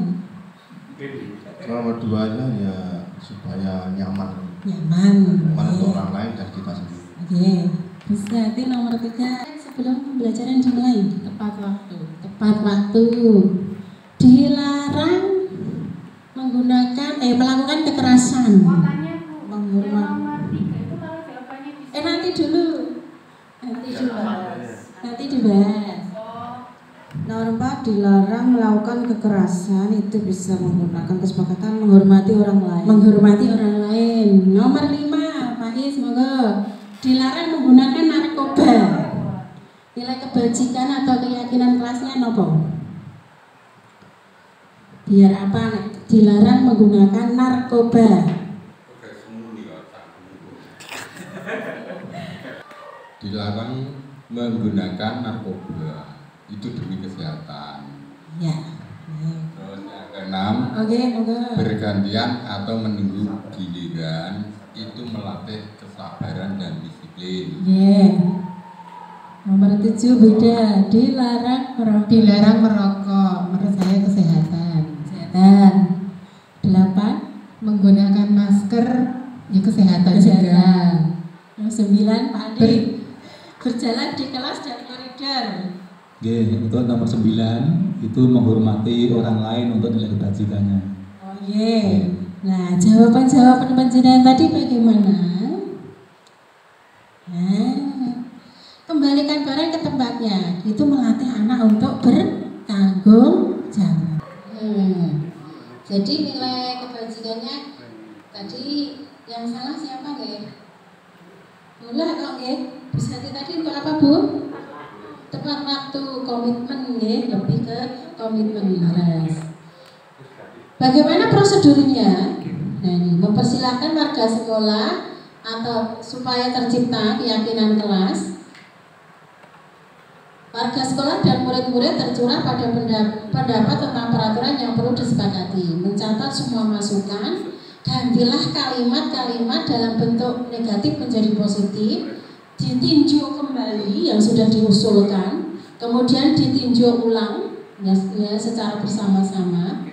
Nomor 2-nya ya supaya nyaman untuk orang lain dan kita sendiri. Oke. Bisa nanti nomor 3 sebelum pembelajaran dimulai. Tepat waktu. Tepat waktu. Dilarang melakukan kekerasan. Menghormat. Nanti dulu. Nanti dibahas. Nomor 4, dilarang melakukan kekerasan, itu bisa menggunakan kesepakatan menghormati orang lain. Menghormati orang lain. Nomor 5, Pak Is, monggo. Dilarang menggunakan narkoba. Nilai kebajikan atau keyakinan kelasnya nopo? Biar apa? Dilarang menggunakan narkoba. Dilarang menggunakan narkoba. Itu demi kesehatan. Ya. Terus yang keenam, Monggo. bergantian atau menunggu giliran itu melatih kesabaran dan disiplin. Nomor 7 beda. Dilarang merokok. Menurut saya kesehatan. 8, menggunakan masker ya kesehatan juga. Yang 9, Pak Andi. Berjalan di kelas dan koridor. Untuk nomor 9 itu menghormati orang lain untuk nilai kebajikannya. Nah, jawaban penjelasan tadi bagaimana? Kembalikan barang ke tempatnya. Itu melatih anak untuk bertanggung jawab. Jadi nilai kebajikannya tadi yang salah siapa nggih? Boleh kok nggih. Bisa tadi untuk apa, Bu? Tepat waktu, komitmen nggih, lebih ke komitmen harus. Bagaimana prosedurnya? Nah, ini mempersilahkan warga sekolah atau supaya tercipta keyakinan kelas. Warga sekolah dan murid-murid tercurah pada pendapat tentang peraturan yang perlu disepakati. Mencatat semua masukan, gantilah kalimat-kalimat dalam bentuk negatif menjadi positif. Ditinjau kembali yang sudah diusulkan, kemudian ditinjau ulang ya secara bersama-sama.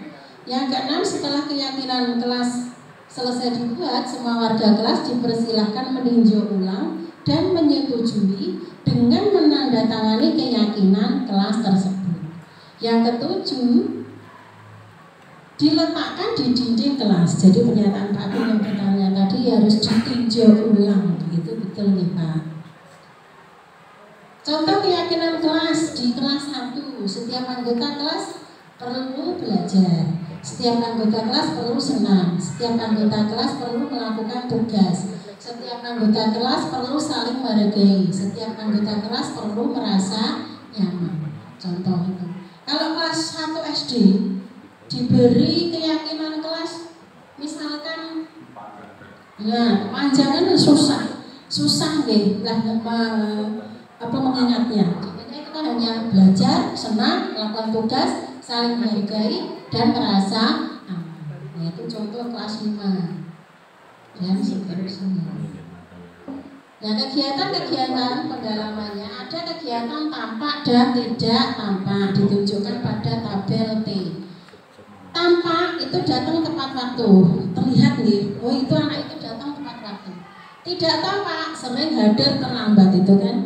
Yang keenam, setelah keyakinan kelas selesai dibuat, semua warga kelas dipersilahkan meninjau ulang dan menyetujui dengan menandatangani keyakinan kelas tersebut. Yang ketujuh, diletakkan di dinding kelas. Jadi pernyataan Pak Agung yang pertama tadi harus ditinjau ulang, begitu betul nih Pak. Contoh keyakinan kelas di kelas 1, setiap anggota kelas perlu belajar, setiap anggota kelas perlu senang, setiap anggota kelas perlu melakukan tugas, setiap anggota kelas perlu saling menghargai, setiap anggota kelas perlu merasa nyaman. Contoh itu. Kalau kelas 1 SD diberi keyakinan kelas, misalkan, ya susah deh lah mengingatnya. Itu kan hanya belajar, senang, melakukan tugas, saling menghargai dan merasa aman. Nah, itu contoh kelas 5 dan seterusnya. Nah, kegiatan-kegiatan pendalamannya ada kegiatan tampak dan tidak tampak, ditunjukkan pada tabel T. Tampak itu datang tepat waktu, terlihat nih, oh itu anak itu datang tepat waktu. Tidak tampak, sering hadir terlambat itu kan.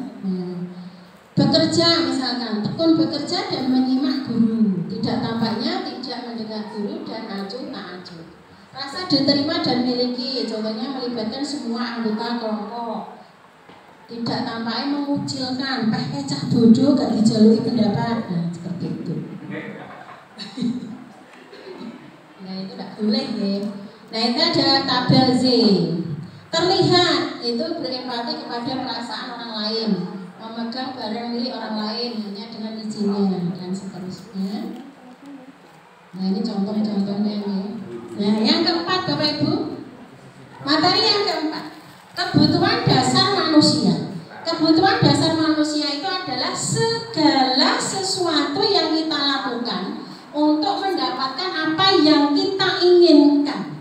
Bekerja misalkan, tekun bekerja dan menyimak guru. Tidak tampaknya tidak mendengar guru dan acuh tak acuh. Rasa diterima dan miliki, contohnya melibatkan semua anggota kelompok. Tidak tampaknya mengucilkan, cah bodoh gak dijalui pendapat, nah seperti itu. Nah itu tidak boleh ya. Nah itu ada tabel Z. Terlihat itu berempati kepada perasaan orang lain, memegang barang milik orang lain hanya dengan izinnya dan seterusnya. Nah ini contoh-contohnya ya. Nah yang keempat Bapak Ibu, materi yang keempat, kebutuhan dasar manusia. Kebutuhan dasar manusia itu adalah segala sesuatu yang kita lakukan untuk mendapatkan apa yang kita inginkan.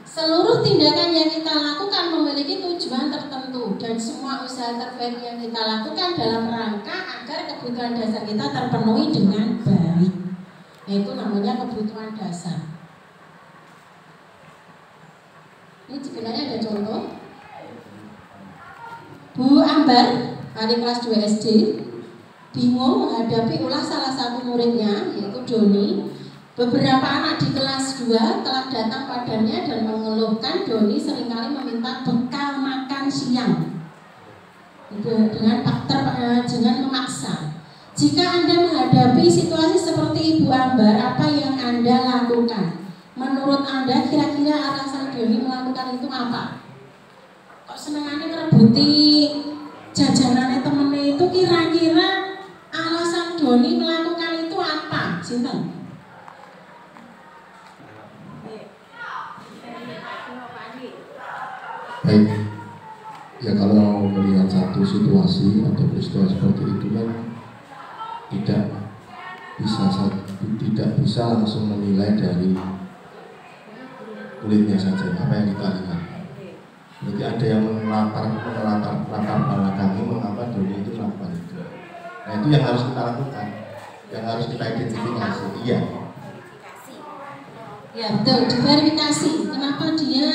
Seluruh tindakan yang kita lakukan memiliki tujuan tertentu dan semua usaha terbaik yang kita lakukan dalam rangka agar kebutuhan dasar kita terpenuhi dengan baik. Itu namanya kebutuhan dasar. Ini sebenarnya ada contoh. Bu Ambar, adik kelas 2 SD, bingung menghadapi ulah salah satu muridnya, yaitu Doni. Beberapa anak di kelas 2 telah datang padanya dan mengeluhkan Doni seringkali meminta bekal makan siang dengan memaksa. Jika Anda menghadapi situasi seperti Ibu Ambar, apa yang Anda lakukan? Menurut Anda kira-kira alasan Doni melakukan itu apa? Kok senengannya ngerebuti jajanannya temennya itu, kira-kira alasan Doni melakukan itu apa? Sinten? Baik, ya kalau melihat satu situasi atau peristiwa seperti itu kan tidak bisa langsung menilai dari kulitnya saja apa yang kita lihat. Berarti ada yang melatar belakangi mengapa Doni itu melakukan itu. Nah itu yang harus kita lakukan, yang harus kita identifikasi. Iya. Ya betul, diverifikasi. Kenapa dia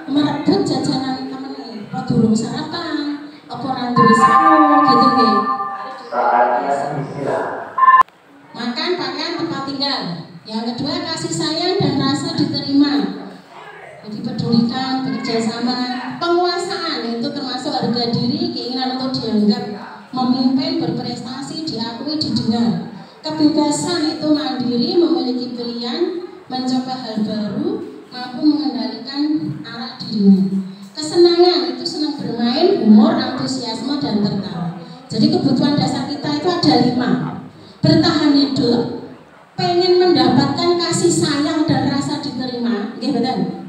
merebut jajanan temennya? Apa durung sarapan? Apa randuri sano gitu ya? Makan, pakaian, tempat tinggal. Yang kedua kasih sayang dan rasa diterima. Dipedulikan, bekerja sama, penguasaan itu termasuk harga diri, keinginan untuk dianggap memimpin, berprestasi, diakui, didengar. Kebebasan itu mandiri, memiliki pilihan, mencoba hal baru, mampu mengendalikan arah dirinya. Kesenangan itu senang bermain, humor, antusiasme, dan tertawa. Jadi kebutuhan dasar kita itu ada 5. Bertahan hidup, pengen mendapatkan kasih sayang dan rasa diterima, betul?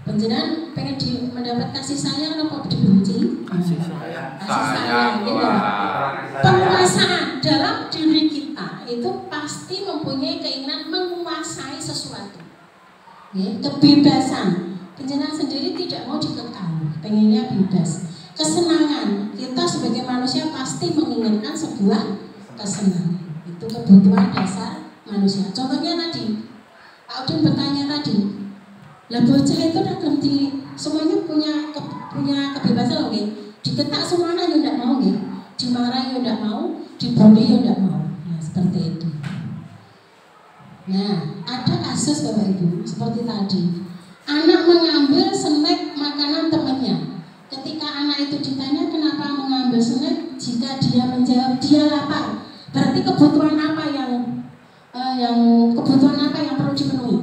Penjenengan pengen mendapat kasih sayang atau dibenci? Kasih sayang, gitu. Penguasaan dalam diri kita itu pasti mempunyai keinginan menguasai sesuatu. Ya, kebebasan, penjenengan sendiri tidak mau dikekang, pengennya bebas. Kesenangan, kita sebagai manusia pasti menginginkan sebuah kesenangan. Itu kebutuhan dasar manusia. Contohnya tadi, Pak Udin bertanya tadi, lah bocah itu dalam di semuanya punya kebebasan, oke? Diketak semuanya ya tidak mau, oke? Dimarahi ya tidak mau, dibully ya tidak mau. Nah seperti itu. Nah ada kasus Bapak Ibu seperti tadi, anak mengambil snack makanan temannya. Ketika anak itu ditanya kenapa mengambil snack, jika dia menjawab dia lapar, berarti kebutuhan apa yang perlu dipenuhi?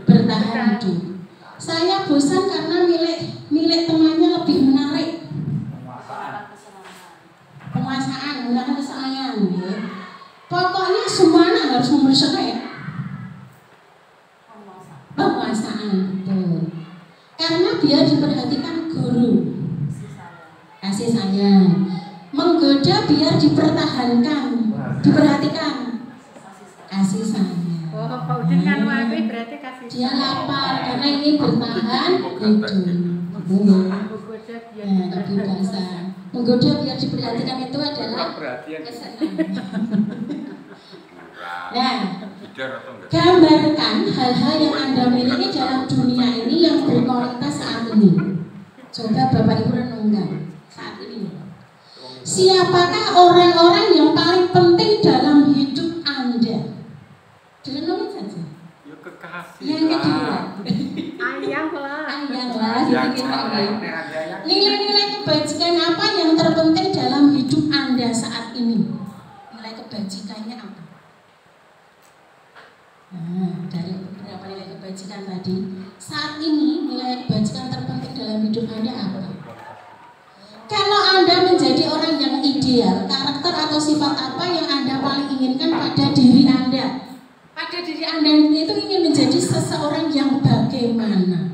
Bertahan hidup. Saya bosan karena milik temannya lebih menarik. Penguasaan, menggunakan kesenangan. Ya. Pokoknya semua anak harus memberi snack. Penguasaan, betul. Karena biar diperhatikan guru. Kasih sayang. Menggoda biar dipertahankan, diperhatikan. Kasih sayang. Oh, Pak Udin kan wapi berarti kasih Dia sayang. lapar karena ingin bertahan hidup. Kebebasan. Menggoda biar diperhatikan itu adalah kesenangan. Nah, gambarkan hal-hal yang Anda miliki dalam dunia ini yang berkualitas saat ini. Coba Bapak Ibu renungkan saat ini. Siapakah orang-orang yang paling penting dalam hidup Anda? Direnungin saja. Yang kedua, Ayang lah. Nilai-nilai kebajikan apa yang terpenting dalam hidup Anda saat ini? Nilai kebajikannya apa? Nah, dari beberapa nilai kebajikan tadi, saat ini nilai kebajikan terpenting dalam hidup Anda apa? Kalau Anda menjadi orang yang ideal, karakter atau sifat apa yang Anda paling inginkan pada diri Anda? Pada diri Anda itu ingin menjadi seseorang yang bagaimana?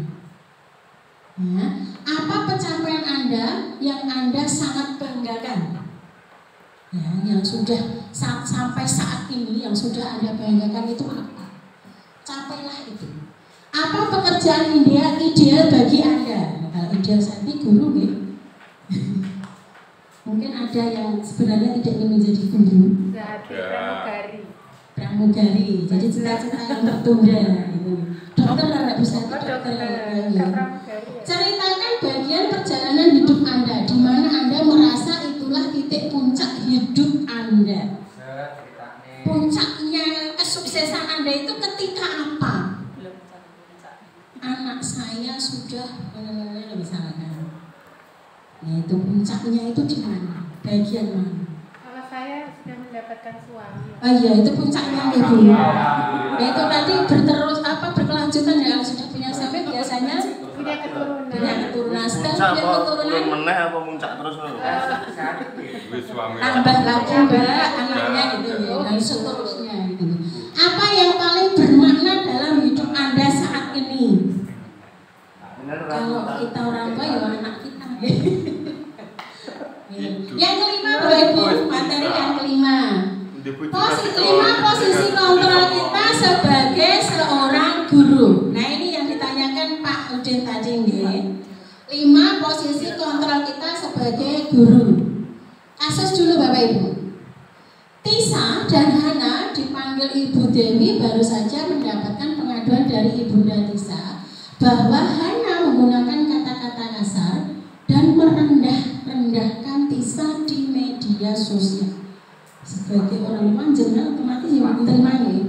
Ya, apa pencapaian Anda yang Anda sangat banggakan? Ya, yang sudah sampai saat ini yang sudah Anda banggakan itu apa? Capailah itu. Apa pekerjaan ideal bagi Anda? Kalau ideal saat ini guru, ya. Mungkin ada yang sebenarnya tidak ingin menjadi guru. Pramugari. Jadi cita-cita yang tertunda. Dokter nggak bisa dokter. Ceritakan bagian perjalanan hidup Anda di mana Anda merasa itulah titik puncak hidup Anda. Puncaknya kesuksesan Anda itu ketika apa? Anak saya sudah misalkan. Nah, itu puncaknya itu di mana? Bagian mana? Kalau saya sudah mendapatkan suami. Oh iya, itu puncaknya Ibu. Nah, itu nanti berkelanjutan ya. Kalau sudah punya suami biasanya punya keturunan. Setelah punya keturunan meneh apa puncak terus lho. Tambah lagi Mbak anaknya gitu ya. Dan seterusnya gitu. Apa yang paling bermakna dalam hidup Anda saat ini? Kalau kita orang tua ya anak kita. Yang kelima Bapak Ibu, materi yang kelima. Posisi kontrol kita sebagai seorang guru. Nah, ini yang ditanyakan Pak Udin tadi nggih. 5 posisi kontrol kita sebagai guru. Kasus dulu Bapak Ibu. Tisa dan Hana dipanggil Ibu Dewi baru saja mendapatkan pengaduan dari Ibunda Tisa bahwa Hana menggunakan kata-kata kasar dan merendahkan Tisa di media sosial. Sebagai orang tua jenengan otomatis yang menerima ya.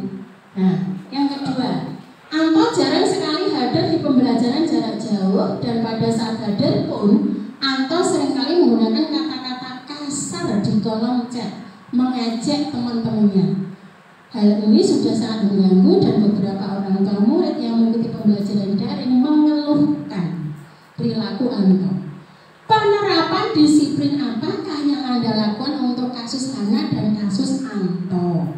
Nah, yang kedua, Anto jarang sekali hadir di pembelajaran jarak jauh dan pada saat hadir pun Anto seringkali menggunakan kata-kata kasar di kolom chat, mengejek teman-temannya. Hal ini sudah sangat mengganggu dan beberapa orang tua murid yang mengikuti pembelajaran daring mengeluhkan perilaku Anto. Penerapan disiplin apakah yang Anda lakukan untuk kasus Hana dan kasus Anto?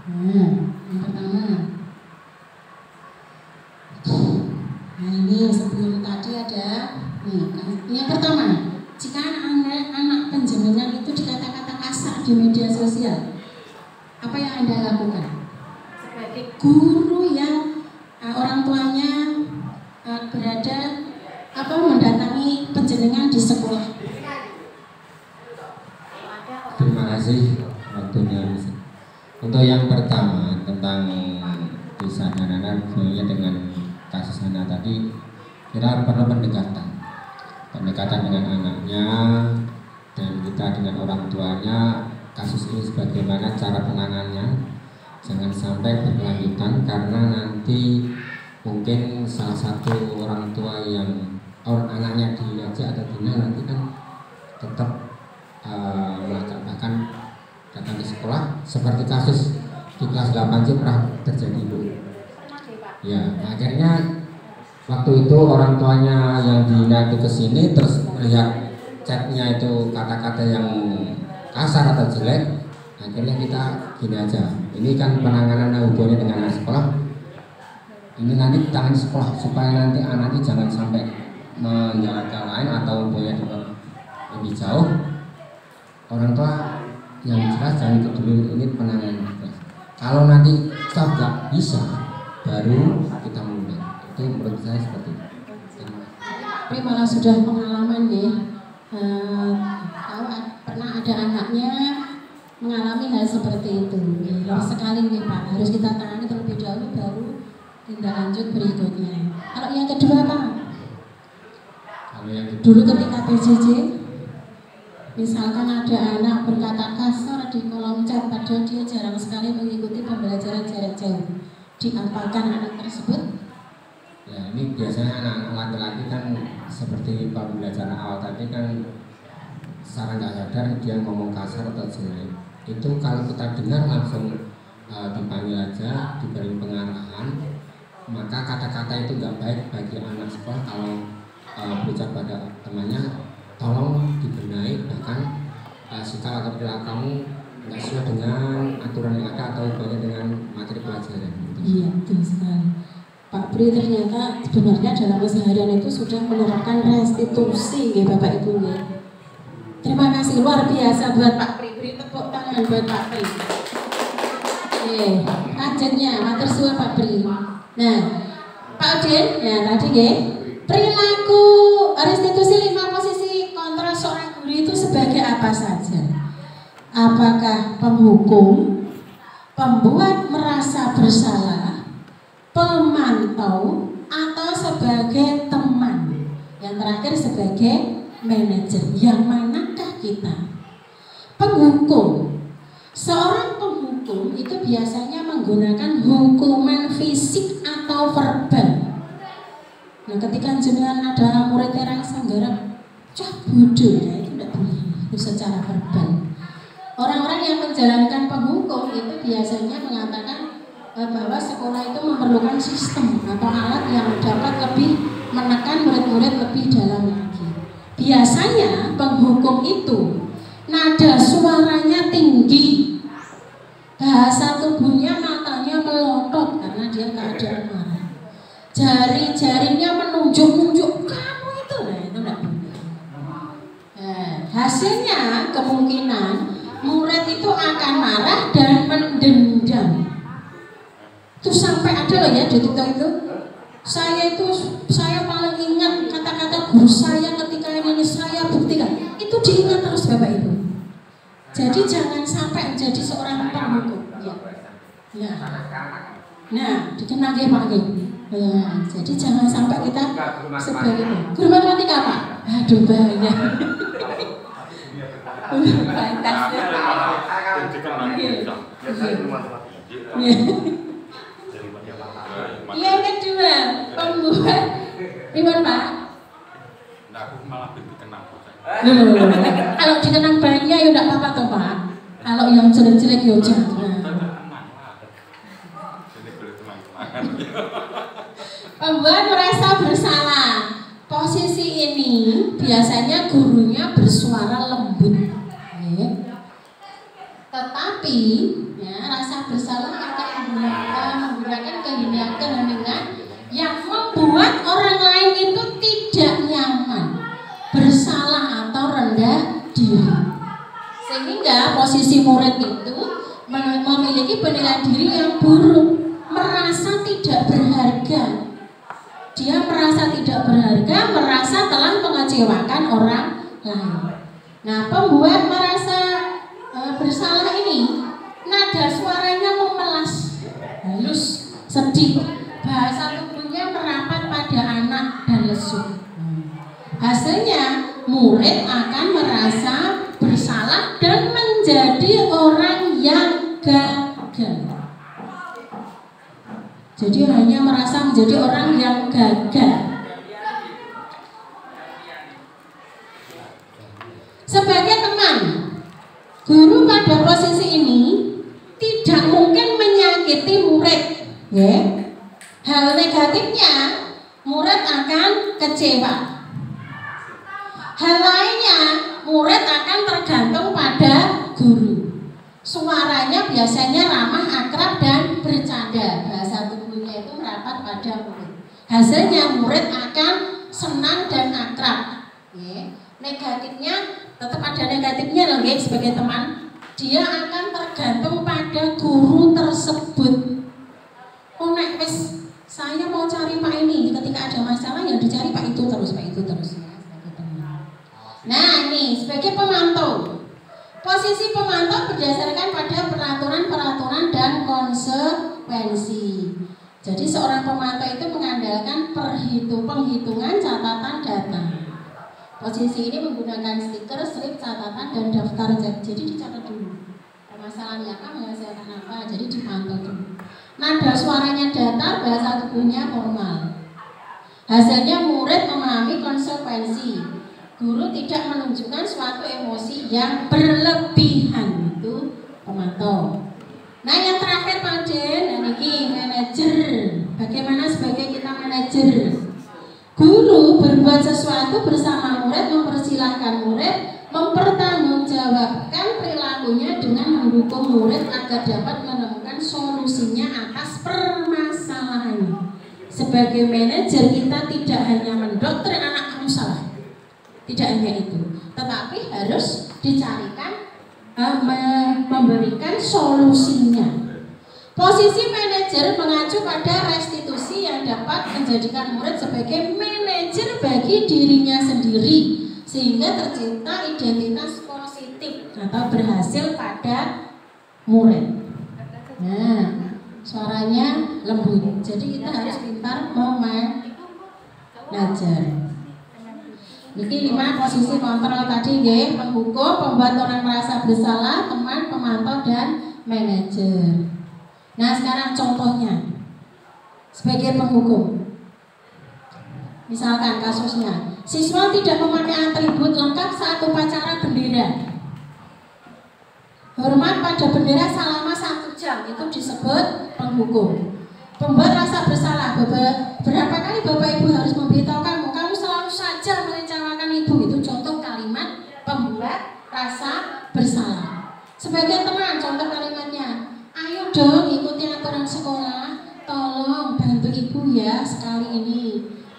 Nah, yang pertama. Nah, ini sebelum tadi ada yang pertama, jika anak penjenengan itu dikata-kata kasar di media sosial, apa yang Anda lakukan? Sebagai guru yang orang tuanya berada mendatangi penjenengan di sekolah. Terima kasih waktunya. Untuk yang pertama tentang Tisa dan Hana sebenarnya dengan kasus Hana tadi kita perlu pendekatan dengan anaknya dan kita dengan orang tuanya. Kasus ini sebagaimana cara penanganannya, jangan sampai berkelanjutan karena nanti mungkin salah satu orang tua yang anaknya diajak atau tidak nanti kan tetap bahkan datang ke sekolah seperti kasus di kelas 8 pernah terjadi Bu. Ya, akhirnya waktu itu orang tuanya yang dihina itu kesini terus melihat chatnya itu kata-kata yang kasar atau jelek, akhirnya kita gini aja. Ini kan penanganan hubungannya dengan anak sekolah. Ini nanti tangan sekolah supaya nanti anak ini jangan sampai menjalankan lain atau hubungannya lebih jauh. orang tua yang jelas jangan ikut dulu ini penanganan kelas. Kalau nanti staff nggak bisa, baru kita mulai. Itu menurut saya seperti itu. Tapi malah sudah pengalaman ya, tahu pernah ada anaknya mengalami hal seperti itu. Ya, sekali nih Pak, harus kita tangani terlebih dahulu baru tindak lanjut berikutnya. Kalau yang kedua Pak, dulu ketika PJJ, misalkan ada anak berkata kasar di kolom chat, padahal dia jarang sekali mengikuti pembelajaran jarak jauh, diapakan anak tersebut? Ya ini biasanya anak-anak laki-laki kan seperti pembelajaran awal tadi kan secara nggak sadar dia ngomong kasar atau jelek. Itu kalau kita dengar langsung dipanggil aja, diberi pengarahan, maka kata-kata itu nggak baik bagi anak sekolah. Kalau berucap pada temannya, tolong dibenahi, bahkan sikap atau perilaku kamu nggak sesuai dengan aturan yang ada atau banyak dengan materi pelajaran. Iya, betul sekali. Pak Pri ternyata sebenarnya dalam keseharian itu sudah menerapkan restitusi ya Bapak Ibu ya. Terima kasih luar biasa buat Pak Pri. Beri tepuk tangan buat Pak Pri. Kajennya matur suwun Pak Pri. Nah, Pak Udin, ya tadi ya, perilaku restitusi 5 posisi kontrol seorang guru itu sebagai apa saja? Apakah penghukum, pembuat merasa bersalah, pemantau, atau sebagai teman? Yang terakhir sebagai manajer. Yang manakah kita? Penghukum. Seorang penghukum itu biasanya menggunakan hukuman fisik atau verbal. Nah, ketika jenengan ada murid yang sanggarap, cah bodoh, ya itu tidak boleh. Itu secara verbal. Orang-orang yang menjalankan penghukum itu biasanya mengatakan bahwa sekolah itu memerlukan sistem atau alat yang dapat lebih menekan murid-murid lebih dalam lagi. Biasanya penghukum itu nada suaranya tinggi, bahasa tubuhnya matanya melotot karena dia keadaan marah, jari-jarinya menunjuk-nunjuk kamu itu, nah itu enggak benar. Hasilnya kemungkinan murid itu akan marah dan mendendam. Itu sampai ada loh ya di TikTok itu. Saya paling ingat kata-kata guru saya ketika ini saya buktikan. Itu diingat terus Bapak Ibu. Jadi jangan sampai menjadi seorang penghukum. Ya. Nah, dikenal ya Pak. Ya, jadi jangan sampai kita sebagai guru matematika Pak. Aduh bahaya. Yang kedua, pembuat Iwan Pak. Nah, aku malah dikenang. Kalau dikenang bayinya ya tidak apa-apa toh Pak. Kalau yang jelek-jelek ya jangan. Pembuat merasa bersalah. Posisi ini biasanya gurunya bersuara lembut. Tetapi ya, rasa bersalah akan menggunakan keheningan yang membuat orang lain itu tidak nyaman, bersalah atau rendah diri. Sehingga posisi murid itu memiliki penilaian diri yang buruk, merasa tidak berharga. Dia merasa tidak berharga, merasa telah mengecewakan orang lain. Nah, pembuat merasa bersalah ini nada suaranya memelas, halus, sedih, bahasa tubuhnya merapat pada anak dan lesu. Hasilnya murid akan merasa bersalah dan menjadi orang yang gagal. Jadi hanya merasa menjadi orang yang gagal. Sebagai teman, guru pada posisi ini tidak mungkin menyakiti murid. Ya. Hal negatifnya, murid akan kecewa. Hal lainnya, murid akan tergantung pada guru. Suaranya biasanya ramah, akrab, dan bercanda. Bahasa tubuhnya itu merapat pada murid. Hasilnya murid akan senang dan akrab. Ya. Negatifnya Tetap ada negatifnya loh guys sebagai teman. Dia akan tergantung pada guru tersebut. Oh nek wis saya mau cari Pak ini, ketika ada masalah ya dicari Pak itu terus ya. Nah ini sebagai pemantau. Posisi pemantau berdasarkan pada peraturan-peraturan dan konsekuensi. Jadi seorang pemantau itu mengandalkan penghitungan catatan data. Posisi ini menggunakan stiker, slip, catatan, dan daftar. Jadi dicatat dulu. Permasalahannya apa, menghasilkan apa, jadi dipantau dulu. Nada suaranya datar, bahasa tubuhnya formal. Hasilnya murid memahami konsekuensi. Guru tidak menunjukkan suatu emosi yang berlebihan. Itu pemantau. Nah yang terakhir Pak Den, dan ini manajer. Bagaimana sebagai kita manajer? Guru berbuat sesuatu bersama murid, mempersilahkan murid, mempertanggungjawabkan perilakunya dengan mendukung murid agar dapat menemukan solusinya atas permasalahannya. Sebagai manajer kita tidak hanya mendoktrin anak kamu salah, tidak hanya itu, tetapi harus dicarikan memberikan solusinya. Posisi manajer mengacu pada restitusi yang dapat menjadikan murid sebagai manajer bagi dirinya sendiri sehingga tercipta identitas positif atau berhasil pada murid. Nah, suaranya lembut. Jadi kita harus pintar memajar. Niki 5 posisi kontrol tadi nggih, penghukum, pembuat orang merasa bersalah, teman, pemantau dan manajer. Nah sekarang contohnya sebagai penghukum. Misalkan kasusnya, siswa tidak memakai atribut lengkap saat upacara bendera. Hormat pada bendera selama 1 jam, itu disebut penghukum. Pembuat rasa bersalah, berapa kali Bapak Ibu harus memberitahu kamu selalu saja mengecewakan Ibu. Itu contoh kalimat pembuat rasa bersalah. Sebagai teman, contoh kalimatnya, ayo dong ikuti aturan sekolah, tolong bantu Ibu ya sekali ini.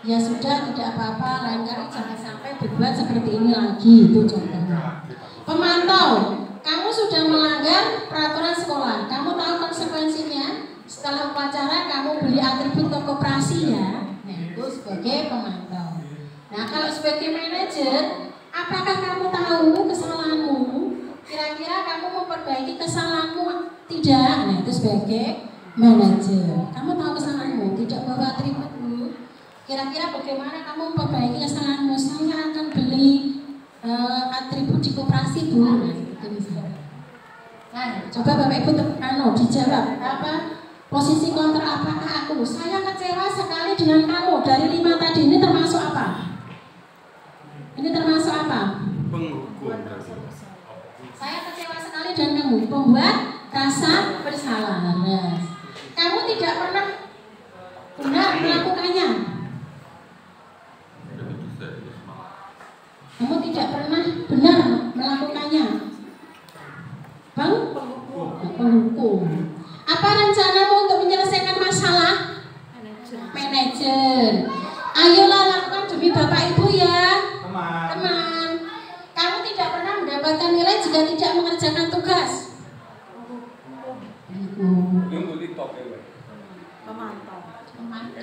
Ya sudah, tidak apa-apa, lain kali jangan sampai berbuat seperti ini lagi. Itu contohnya. Pemantau, kamu sudah melanggar peraturan sekolah, kamu tahu konsekuensinya. Setelah upacara kamu beli atribut ke koperasi ya. Nah itu sebagai pemantau. Nah kalau sebagai manajer, apakah kamu tahu kesalahanmu? Kira-kira kamu memperbaiki kesalahanmu? Tidak. Nah itu sebagai manajer. Kamu tahu kesalahanmu, tidak bawa atributmu. Kira-kira bagaimana kamu memperbaiki kesalahanmu? Saya akan beli atribut di koperasi Bu. Nah itu misalnya. Nah coba Bapak Ibu dijawab apa? Posisi kontrol apakah aku? Saya kecewa sekali dengan kamu. Dari 5 tadi ini termasuk apa? Ini termasuk apa? Penghukum. Saya kecewa sekali dengan kamu. Pembuat rasa bersalah. Yes. Kamu tidak pernah benar melakukannya. Kamu tidak pernah benar melakukannya. Penghukum. Apa rencanamu untuk menyelesaikan masalah? Manajer. Ayolah lakukan demi Bapak Ibu ya. Teman. Kamu tidak pernah mendapatkan nilai jika tidak mengerjakan tugas.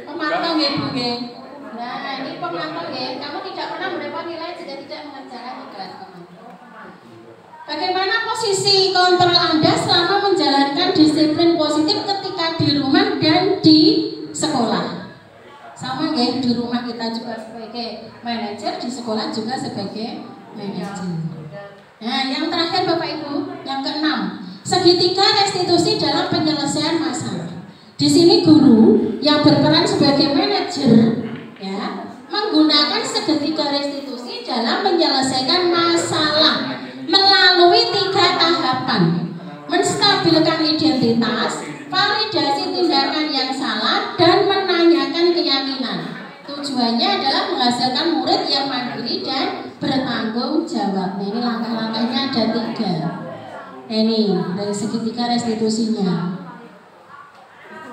Pemantau nggih Bu nggih. Nah, ini pemantau nggih. Kamu tidak pernah mendapat nilai jika tidak mengerjakan tugas. Bagaimana posisi kontrol Anda selama menjalankan disiplin positif ketika di rumah dan di sekolah? Sama nggih, di rumah kita juga sebagai manajer, di sekolah juga sebagai manajer. Nah, yang terakhir Bapak Ibu, yang keenam, segitiga restitusi dalam penyelesaian masalah. Di sini guru yang berperan sebagai manajer ya, menggunakan segitiga restitusi dalam menyelesaikan masalah melalui 3 tahapan: menstabilkan identitas, validasi tindakan yang salah, dan menanyakan keyakinan. Tujuannya adalah menghasilkan murid yang mandiri dan bertanggung jawab. Nah, ini langkah-langkahnya ada 3. Ini dari segitiga restitusinya.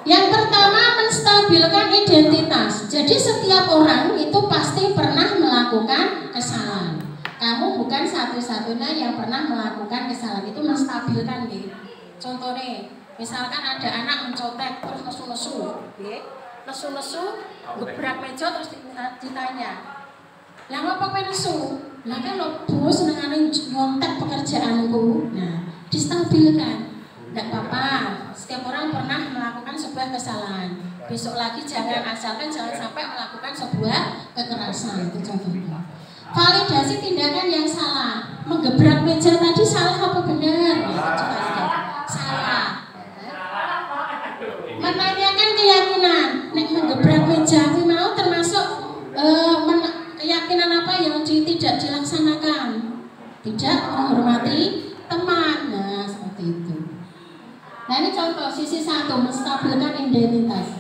Yang pertama, menstabilkan identitas. Jadi setiap orang itu pasti pernah melakukan kesalahan. Kamu bukan satu-satunya yang pernah melakukan kesalahan itu, menstabilkan gitu. Contohnya, misalkan ada anak mencontek terus nesu-nesu, nesu-nesu, gebrak meja terus ditanya, "Lah apa kowe nesu?" "Lah kan lo bos senengane nyontek pekerjaanku." Nah, distabilkan. Enggak apa-apa, setiap orang pernah melakukan sebuah kesalahan. Besok lagi jangan sampai melakukan sebuah kekerasan, itu contohnya. Validasi tindakan yang salah. Menggebrak meja tadi salah apa benar? Salah. Menanyakan keyakinan. Nek menggebrak meja itu mau termasuk keyakinan apa yang tidak dilaksanakan? Tidak menghormati teman. Nah, seperti itu. Nah, ini contoh sisi satu, menstabilkan identitas.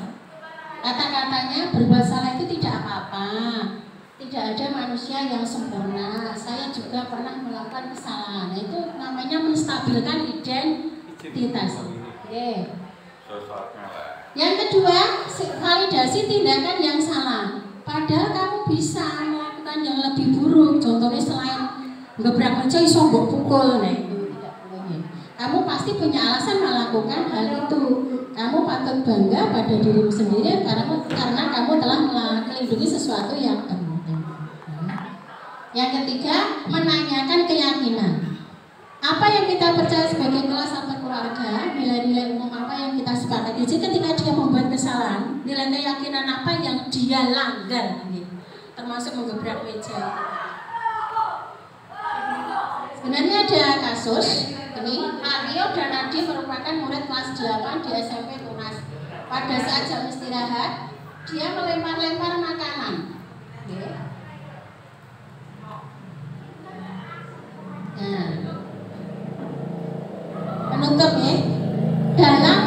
Kata-katanya berbuat salah itu tidak apa-apa. Tidak ada manusia yang sempurna. Saya juga pernah melakukan kesalahan. Nah, itu namanya menstabilkan identitas. Oke. Yang kedua, validasi tindakan yang salah. Padahal kamu bisa melakukan yang lebih buruk. Contohnya selain gebrak meja iso mbok pukul. Nah, itu tidak boleh. Kamu pasti punya alasan melakukan hal itu. Kamu patut bangga pada dirimu sendiri karena kamu telah melindungi sesuatu yang penting. Yang ketiga, menanyakan keyakinan. Apa yang kita percaya sebagai kelas atau keluarga, nilai-nilai umum apa yang kita sepakati. Jadi ketika dia membuat kesalahan, nilai keyakinan apa yang dia langgar, termasuk menggebrak meja. Sebenarnya ada kasus ini, Mario dan Adi merupakan murid kelas 8 di SMP Tunas. Pada saat jam istirahat, dia melempar-lempar makanan. Nah, penutup ya. Dalam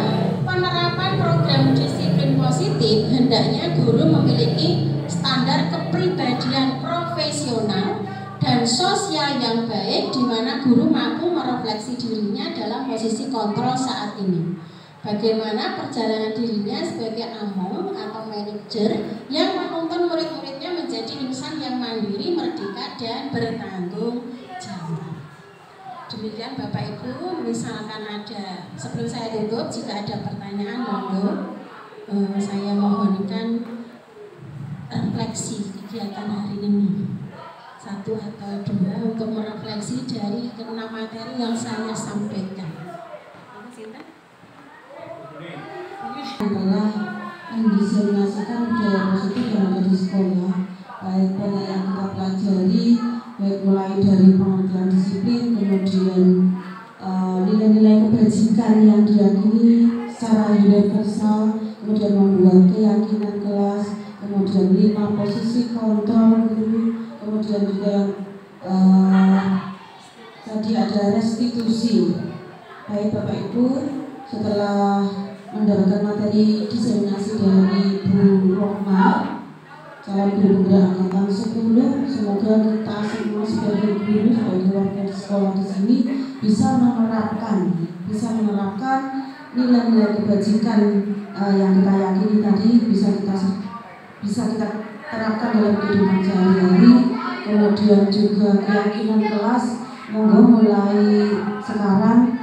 penerapan program disiplin positif, hendaknya guru memiliki standar kepribadian profesional dan sosial yang baik, di mana guru mampu merefleksi dirinya dalam posisi kontrol saat ini. Bagaimana perjalanan dirinya sebagai among atau manajer yang menuntun murid-muridnya menjadi insan yang mandiri, merdeka, dan bertanggung jawab. Demikian Bapak Ibu, misalkan ada, sebelum saya tutup, jika ada pertanyaan monggo, saya mohonkan refleksi kegiatan hari ini. 1 atau 2 untuk merefleksi dari 6 materi yang saya sampaikan. Adalah mendiseminasikan budaya positif yang ada di sekolah, baik banyak yang kita pelajari, baik mulai dari pengertian disiplin, kemudian nilai-nilai kebajikan yang diyakini secara universal, kemudian membuat keyakinan kelas, kemudian 5 posisi kontrol guru, kemudian juga tadi ada restitusi. Baik Bapak Ibu, setelah mendapatkan materi diseminasi dari Bu Rohma, calon guru penggerak angkatan 10, semoga kita semua sebagai guru, sebagai warga di sekolah di sini bisa menerapkan nilai-nilai kebajikan yang kita yakini tadi bisa kita terapkan dalam kehidupan sehari-hari. Kemudian juga keyakinan kelas, monggo mulai sekarang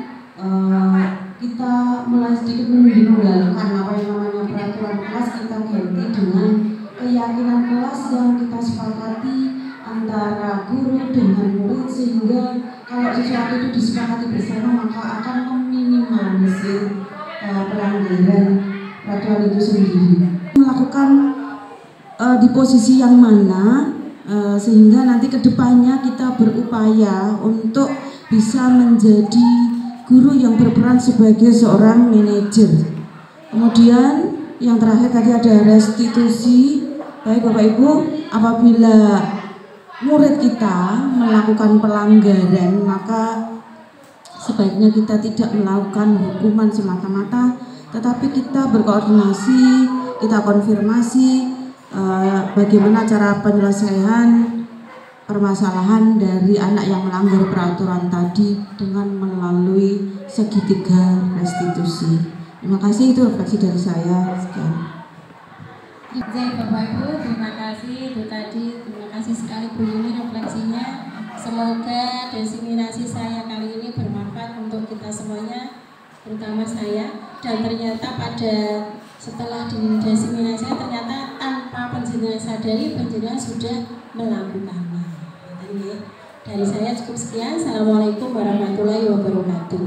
kita mulai sedikit meninggalkan apa yang namanya peraturan kelas, kita ganti dengan keyakinan kelas yang kita sepakati antara guru dengan murid, sehingga kalau sesuatu itu disepakati bersama maka akan meminimalisir pelanggaran peraturan itu sendiri. Melakukan di posisi yang mana sehingga nanti kedepannya kita berupaya untuk bisa menjadi guru yang berperan sebagai seorang manajer. Kemudian yang terakhir tadi ada restitusi. Baik Bapak Ibu, apabila murid kita melakukan pelanggaran, maka sebaiknya kita tidak melakukan hukuman semata-mata, tetapi kita berkoordinasi, kita konfirmasi bagaimana cara penyelesaian permasalahan dari anak yang melanggar peraturan tadi dengan melalui segitiga restitusi. Terima kasih, itu refleksi dari saya. Sekian. Bapak Ibu, terima kasih. Itu tadi, terima kasih sekali Bu Yuni refleksinya. Semoga diseminasi saya kali ini bermanfaat untuk kita semuanya, terutama saya. Dan ternyata setelah diseminasi ternyata tanpa penjenengan sadari, penjenengan sudah melakukannya. Dari saya cukup sekian. Assalamualaikum warahmatullahi wabarakatuh.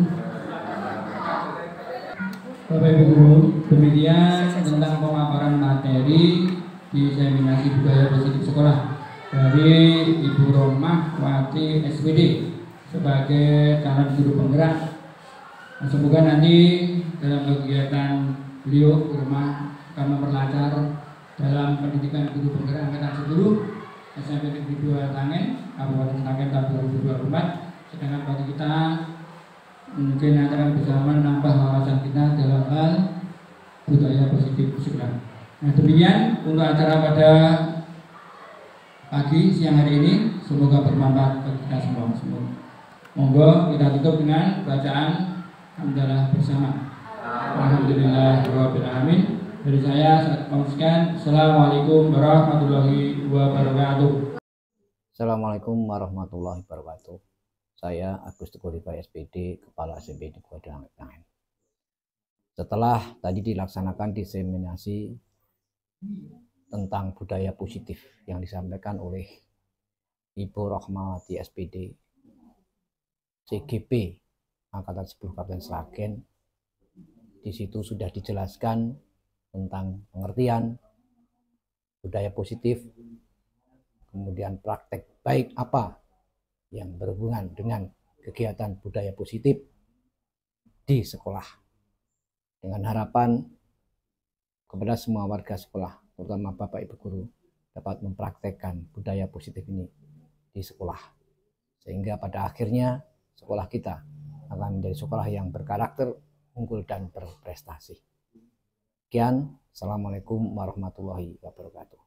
Bapak Ibu Guru, demikian tentang pemaparan materi diseminasi budaya positif sekolah dari Ibu Romah Wati SPD sebagai calon guru penggerak. Semoga nanti dalam kegiatan beliau di rumah akan memperlancar dalam pendidikan guru penggerak angkatan 10 SMP Negeri 2 Tangen, Kabupaten Sragen tahun 2024. Sedangkan bagi kita mungkin akan bisa menambah wawasan kita dalam hal budaya positif sekolah. Nah, demikian untuk acara pada pagi siang hari ini, semoga bermanfaat bagi kita semua. Monggo kita tutup dengan bacaan hamdalah bersama. Alhamdulillahirabbil alamin. Dari saya sekian. Assalamualaikum warahmatullahi wabarakatuh. Assalamualaikum warahmatullahi wabarakatuh. Saya Agus Teguh Rifai SPD, Kepala SMP Negeri 2 Tangen. Setelah tadi dilaksanakan diseminasi tentang budaya positif yang disampaikan oleh Ibu Rohmawati SPD CGP Angkatan 10 Kabupaten Sragen, di situ sudah dijelaskan tentang pengertian budaya positif, kemudian praktek baik apa yang berhubungan dengan kegiatan budaya positif di sekolah, dengan harapan kepada semua warga sekolah, terutama Bapak Ibu Guru, dapat mempraktekkan budaya positif ini di sekolah, sehingga pada akhirnya sekolah kita akan menjadi sekolah yang berkarakter, unggul, dan berprestasi. Sekian, Assalamualaikum warahmatullahi wabarakatuh.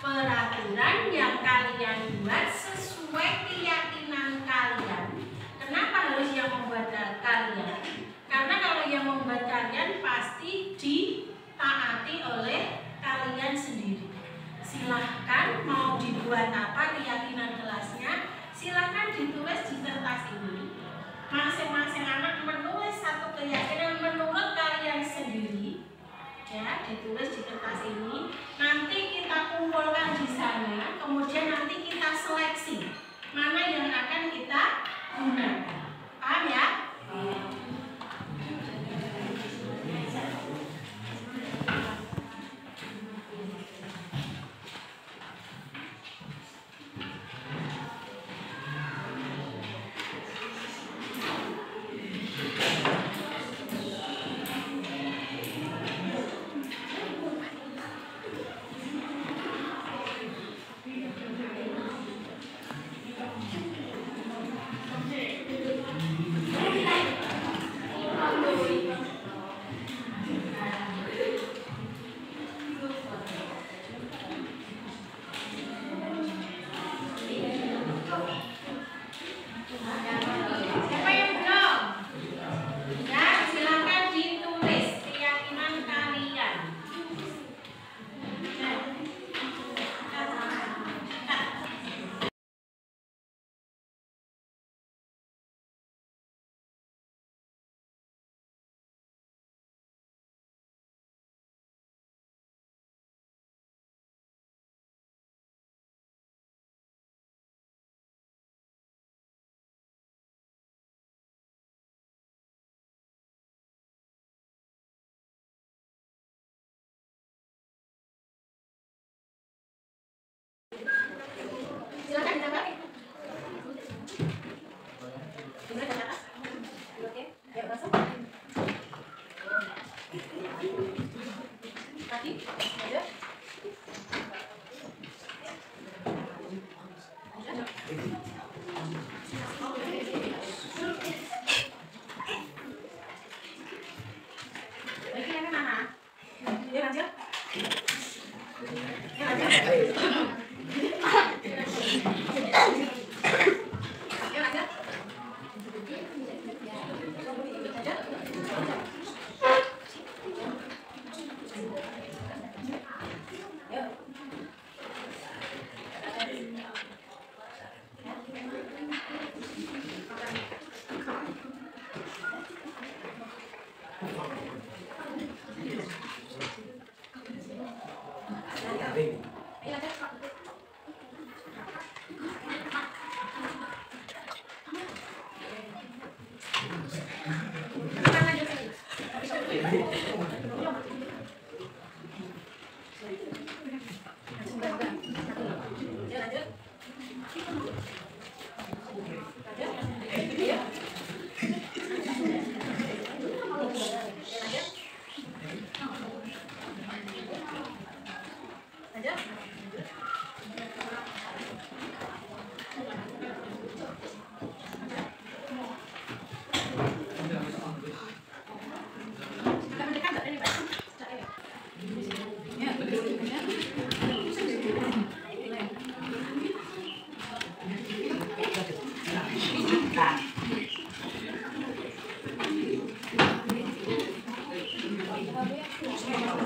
Peraturan yang kalian buat sesuai keyakinan kalian. Kenapa harus yang membuat kalian? Karena kalau yang membuat kalian pasti ditaati oleh kalian sendiri. Silahkan mau dibuat apa keyakinan kelasnya, silahkan ditulis di kertas ini. Masing-masing anak menulis satu keyakinan menurut kalian sendiri. Ya, ditulis di kertas ini, nanti kita kumpulkan di sana, kemudian nanti kita seleksi mana yang akan kita gunakan. Paham ya? Silakan dapat. Oke, yuk masuk. Tadi, ayo. Ayo.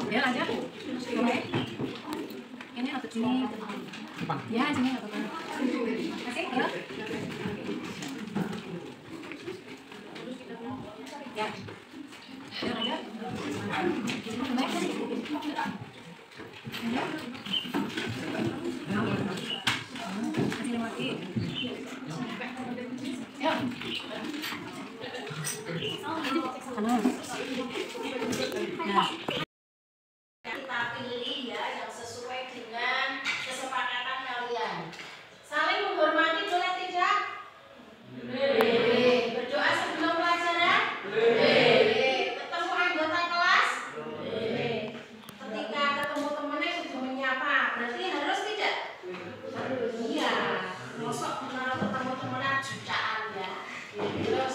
Ya lanjut. Oke. Ini atau sini? Ya sini nggak apa-apa. Oke, ya. Ya. Ya lanjut. Baik. Kasih lagi. Ya. Nah. Kita pilih ya yang sesuai dengan kesepakatan kalian. Saling menghormati boleh tidak? Boleh. Berdoa sebelum pelajaran? Boleh. Ketemu anggota kelas? Boleh. Ketika ketemu temannya sudah menyapa, berarti harus tidak? Harus. Iya. Mosok kalau ketemu temannya jutaan ya. Terus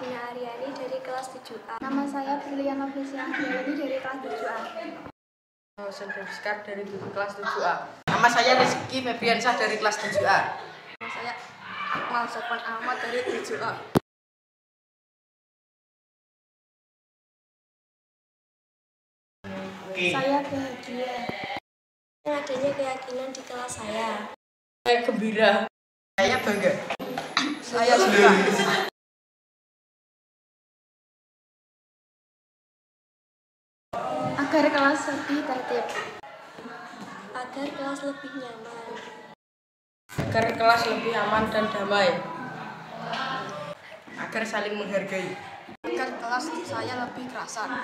Dina Aryani dari kelas 7A. Nama saya Brilian Novisia Anggiani dari kelas 7A. Sendewiskar dari kelas 7A. Nama saya Rizky Febriansah dari kelas 7A. Nama saya Akmal Sofwan Ahmad dari 7A. Saya bahagia. Adanya keyakinan di kelas saya. Saya gembira. Saya bangga. Saya suka. Agar kelas lebih tertib. Agar kelas lebih nyaman. Agar kelas lebih aman dan damai. Agar saling menghargai. Agar kelas saya lebih kerasan.